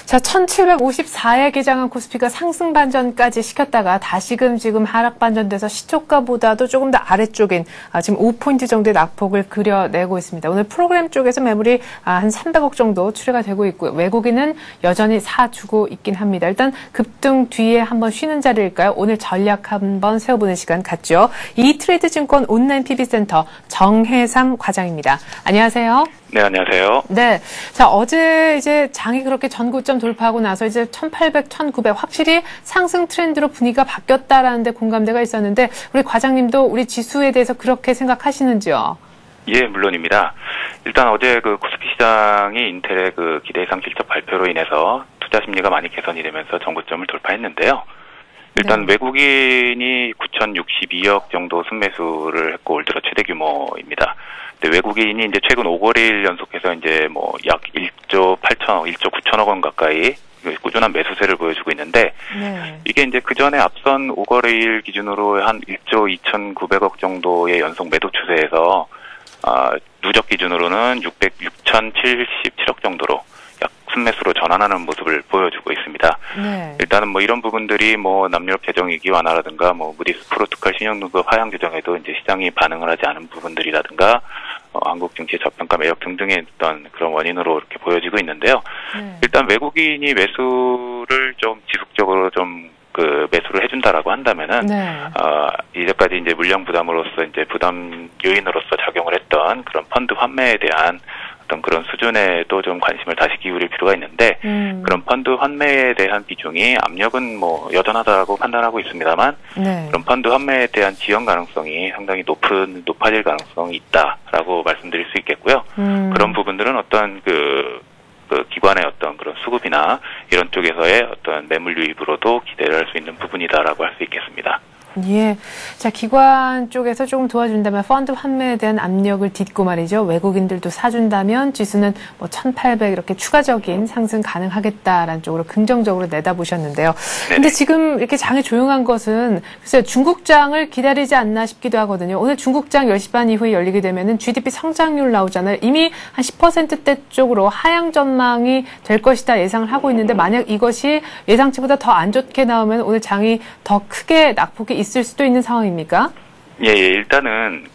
자, 1754에 개장한 코스피가 상승 반전까지 시켰다가 다시금 지금 하락 반전돼서 시초가보다도 조금 더 아래쪽인 지금 5포인트 정도의 낙폭을 그려내고 있습니다. 오늘 프로그램 쪽에서 매물이 한 300억 정도 출회가 되고 있고요. 외국인은 여전히 사주고 있긴 합니다. 일단 급등 뒤에 한번 쉬는 자리일까요? 오늘 전략 한번 세워보는 시간 갖죠. 이트레이드 증권 온라인 PB센터 정혜삼 과장입니다. 안녕하세요. 네, 안녕하세요. 네. 자, 어제 이제 장이 그렇게 전고점 돌파하고 나서 이제 1800, 1900 확실히 상승 트렌드로 분위기가 바뀌었다라는 데 공감대가 있었는데 우리 과장님도 우리 지수에 대해서 그렇게 생각하시는지요? 예, 물론입니다. 일단 어제 그 코스피 시장이 인텔의 그 기대 이상 실적 발표로 인해서 투자 심리가 많이 개선이 되면서 전고점을 돌파했는데요. 일단 네. 외국인이 9,062억 정도 순매수를 했고 올 들어 최대 규모입니다. 근데 외국인이 이제 최근 5거래일 연속해서 이제 뭐 약 1조 8천억, 1조 9천억 원 가까이 꾸준한 매수세를 보여주고 있는데 네. 이게 이제 그 전에 앞선 5거래일 기준으로 한 1조 2,900억 정도의 연속 매도 추세에서 누적 기준으로는 6,077억 정도로 약 순매수로 전환하는 모습을 보여주고 있습니다. 네. 일단은 뭐 이런 부분들이 뭐 남유럽 재정위기 완화라든가 뭐 무디스 프로토콜 신용등급 하향 조정에도 이제 시장이 반응을 하지 않은 부분들이라든가 한국 증시의 저평가 매력 등등의 어떤 그런 원인으로 이렇게 보여지고 있는데요. 네. 일단 외국인이 매수를 좀 지속적으로 좀 그 매수를 해준다라고 한다면은 네. 이제까지 이제 물량 부담으로서 이제 부담 요인으로서 작용을 했던 그런 펀드 환매에 대한 어떤 그런 수준에도 좀 관심을 다시 기울일 필요가 있는데 그런 펀드 환매에 대한 비중이 압력은 뭐 여전하다고 판단하고 있습니다만 네. 그런 펀드 환매에 대한 지연 가능성이 상당히 높아질 가능성이 있다라고 말씀드릴 수 있겠고요. 그런 부분들은 어떤 그 기관의 어떤 그런 수급이나 이런 쪽에서의 어떤 매물 유입으로도 기대를 할 수 있는 부분이다라고 할 수 있겠습니다. 예. 자, 기관 쪽에서 조금 도와준다면 펀드 환매에 대한 압력을 딛고 말이죠. 외국인들도 사준다면 지수는 뭐 1800 이렇게 추가적인 상승 가능하겠다라는 쪽으로 긍정적으로 내다보셨는데요. 근데 지금 이렇게 장이 조용한 것은 글쎄요, 중국장을 기다리지 않나 싶기도 하거든요. 오늘 중국장 10시 반 이후에 열리게 되면은 GDP 성장률 나오잖아요. 이미 한 10%대 쪽으로 하향 전망이 될 것이다 예상을 하고 있는데 만약 이것이 예상치보다 더 안 좋게 나오면 오늘 장이 더 크게 낙폭이 있을 수도 있는 상황입니까? 예, 일단은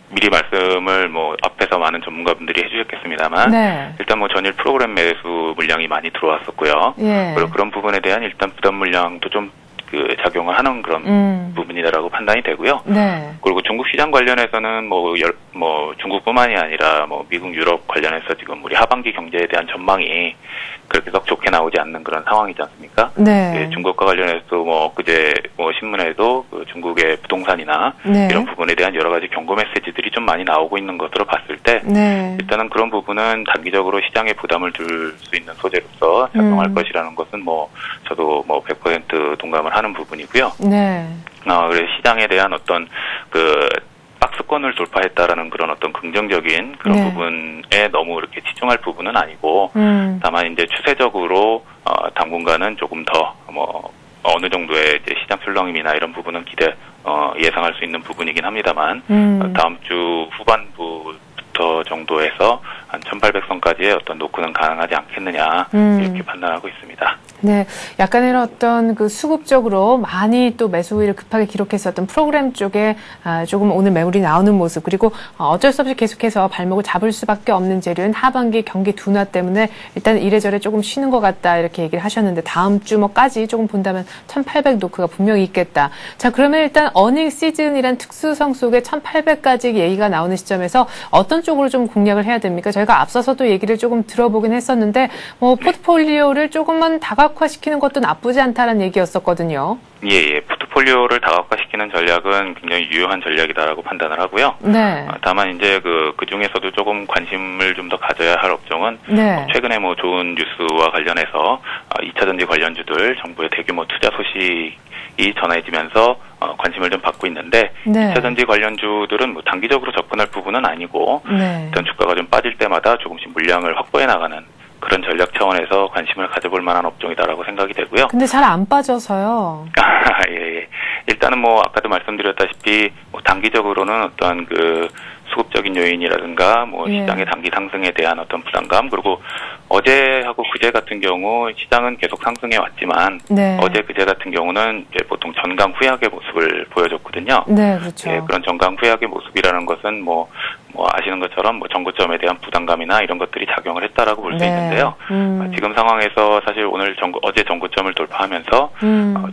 미리 말씀을 앞에서 많은 전문가분들이 해주셨겠습니다만 네. 일단 전일 프로그램 매수 물량이 많이 들어왔었고요. 예. 그리고 그런 부분에 대한 일단 부담 물량도 좀 작용을 하는 그런 부분이다라고 판단이 되고요. 네. 그리고 중국 시장 관련해서는 중국뿐만이 아니라 미국, 유럽 관련해서 지금 우리 하반기 경제에 대한 전망이 그렇게 썩 좋게 나오지 않는 그런 상황이지 않습니까? 네. 예, 중국과 관련해서 그제 신문에도 중국의 부동산이나 네. 이런 부분에 대한 여러 가지 경고 메시지들이 좀 많이 나오고 있는 것으로 봤을 때 네. 일단은 그런 부분은 단기적으로 시장에 부담을 줄 수 있는 소재로서 작용할 것이라는 것은 저도 100% 동감을 하는 부분이고요. 네. 그래서 시장에 대한 어떤 박스권을 돌파했다라는 그런 어떤 긍정적인 그런 네. 부분에 너무 이렇게 치중할 부분은 아니고 다만 이제 추세적으로 당분간은 조금 더 어느 정도의 이제 시장 출렁임이나 이런 부분은 예상할 수 있는 부분이긴 합니다만 다음 주 후반부부터 정도에서 한 1800선까지의 어떤 노크는 가능하지 않겠느냐 이렇게 판단하고 있습니다. 네, 약간의 어떤 수급적으로 많이 또 매수를 급하게 기록했었던 프로그램 쪽에 조금 오늘 매물이 나오는 모습, 그리고 어쩔 수 없이 계속해서 발목을 잡을 수밖에 없는 재료는 하반기 경기 둔화 때문에 일단 이래저래 조금 쉬는 것 같다 이렇게 얘기를 하셨는데 다음 주까지 조금 본다면 1800 노크가 분명히 있겠다. 자, 그러면 일단 어닝 시즌이란 특수성 속에 1800까지 얘기가 나오는 시점에서 어떤 쪽으로 좀 공략을 해야 됩니까? 저희가 앞서서도 얘기를 조금 들어보긴 했었는데 포트폴리오를 조금만 다각화시키는 것도 나쁘지 않다는 얘기였었거든요. 예. 포트폴리오를 다각화시키는 전략은 굉장히 유효한 전략이다라고 판단을 하고요. 네. 다만 이제 그 중에서도 조금 관심을 좀 더 가져야 할 업종은 네. 최근에 좋은 뉴스와 관련해서 2차전지 관련주들 정부의 대규모 투자 소식이 전해지면서 관심을 좀 받고 있는데 네. 2차전지 관련주들은 단기적으로 접근할 부분은 아니고 네. 일단 주가가 좀 빠질 때마다 조금씩 물량을 확보해 나가는 그런 전략 차원에서 관심을 가져볼 만한 업종이다라고 생각이 되고요. 근데 잘 안 빠져서요. 예. 일단은 아까도 말씀드렸다시피 단기적으로는 어떤 수급적인 요인이라든가 뭐 시장의 단기 상승에 대한 어떤 부담감, 그리고 어제하고 그제 같은 경우 시장은 계속 상승해 왔지만 어제 그제 같은 경우는 이제 보통 전강 후약의 모습을 보여줬거든요. 네, 그렇죠. 예, 그런 전강 후약의 모습이라는 것은 뭐 아시는 것처럼 뭐 정고점에 대한 부담감이나 이런 것들이 작용을 했다라고 볼 수 있는데요. 지금 상황에서 사실 어제 정고점을 돌파하면서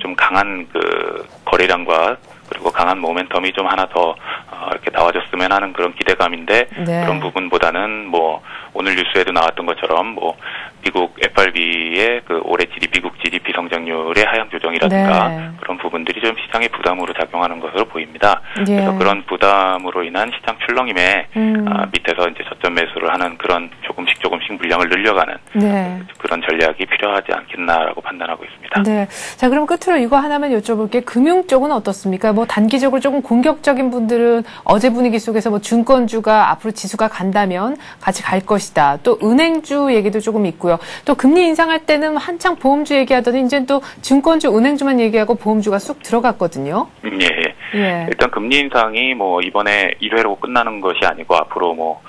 좀 강한 그 거래량과 그리고 강한 모멘텀이 좀 하나 더 이렇게 나와줬으면 하는 그런 기대감인데 그런 부분보다는 뭐 오늘 뉴스에도 나왔던 것처럼 뭐 미국 FRB의 그 올해 미국 GDP 성장률의 하향 조정이라든가 그런 부분들이 좀 시장의 부담으로 작용하는 것으로 보입니다. 그래서 그런 부담으로 인한 시장 출렁임에 밑에서 이제 저점 매수를 하는 그런 조금씩 물량을 늘려가는 그런 전략이 필요하지 않겠나라고 판단하고 있습니다. 네. 자, 그럼 끝으로 이거 하나만 여쭤볼게요. 금융 쪽은 어떻습니까? 뭐 단기적으로 조금 공격적인 분들은 어제 분위기 속에서 뭐 증권주가 앞으로 지수가 간다면 같이 갈 것이다. 또 은행주 얘기도 조금 있고요. 또 금리 인상할 때는 한창 보험주 얘기하더니 이제 또 증권주, 은행주만 얘기하고 보험주가 쑥 들어갔거든요. 예. 일단 금리 인상이 뭐 이번에 1회로 끝나는 것이 아니고 앞으로 뭐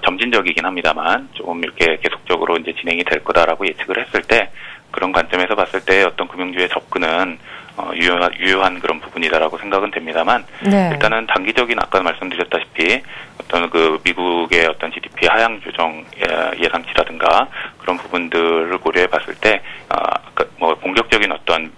점진적이긴 합니다만 조금 이렇게 계속적으로 이제 진행이 될 거다라고 예측을 했을 때 그런 관점에서 봤을 때 어떤 금융주의 접근은 유효한 그런 부분이다라고 생각은 됩니다만 일단은 단기적인 아까 말씀드렸다시피 어떤 그 미국의 어떤 GDP 하향 조정 예상치라든가 그런 부분들을 고려해 봤을 때 뭐 공격적인 어떤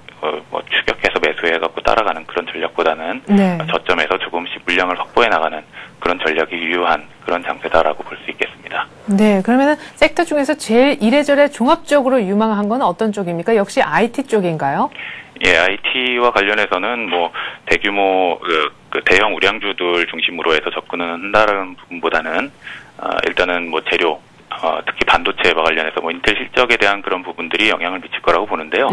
뭐 추격해서 매수해갖고 따라가는 그런 전략보다는 저점에서 조금씩 물량을 확보해 나가는 그런 전략이 유효한 그런 장세다라고 볼 수 있겠습니다. 네, 그러면은 섹터 중에서 제일 이래저래 종합적으로 유망한 건 어떤 쪽입니까? 역시 IT 쪽인가요? 예, IT와 관련해서는 뭐 대규모 그 대형 우량주들 중심으로 해서 접근을 한다는 부분보다는 일단은 뭐 재료 특히 반도체와 관련해서 뭐 인텔 실적에 대한 그런 부분들이 영향을 미칠 거라고 보는데요.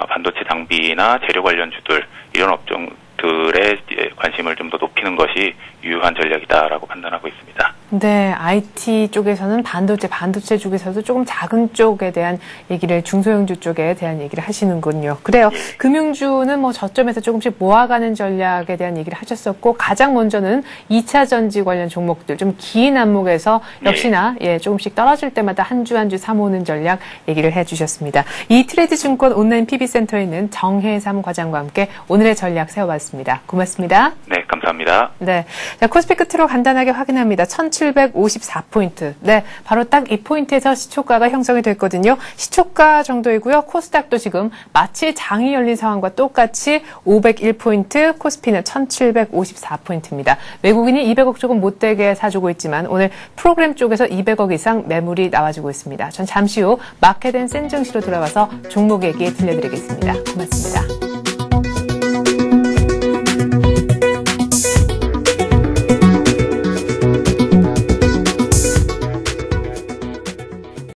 반도체 장비나 재료 관련주들 이런 업종들의 관심을 좀 더 높이는 것이 유효한 전략이다라고 판단하고 있습니다. 네, IT 쪽에서는 반도체 쪽에서도 조금 작은 쪽에 대한 얘기를 중소형주 쪽에 대한 얘기를 하시는군요. 그래요. 금융주는 뭐 저점에서 조금씩 모아가는 전략에 대한 얘기를 하셨었고 가장 먼저는 2차 전지 관련 종목들 좀 긴 안목에서 역시나 조금씩 떨어질 때마다 한 주 한 주 사모으는 전략 얘기를 해주셨습니다. 이트레이드 증권 온라인 PB센터에 있는 정혜삼 과장과 함께 오늘의 전략 세워봤습니다. 고맙습니다. 네, 감사합니다. 네, 자, 코스피 끝으로 간단하게 확인합니다. 1754포인트. 네, 바로 딱 이 포인트에서 시초가가 형성이 됐거든요. 시초가 정도이고요. 코스닥도 지금 마치 장이 열린 상황과 똑같이 501포인트, 코스피는 1754포인트입니다. 외국인이 200억 조금 못되게 사주고 있지만 오늘 프로그램 쪽에서 200억 이상 매물이 나와주고 있습니다. 전 잠시 후 마켓앤 센 증시로 돌아와서 종목 얘기 들려드리겠습니다. 고맙습니다.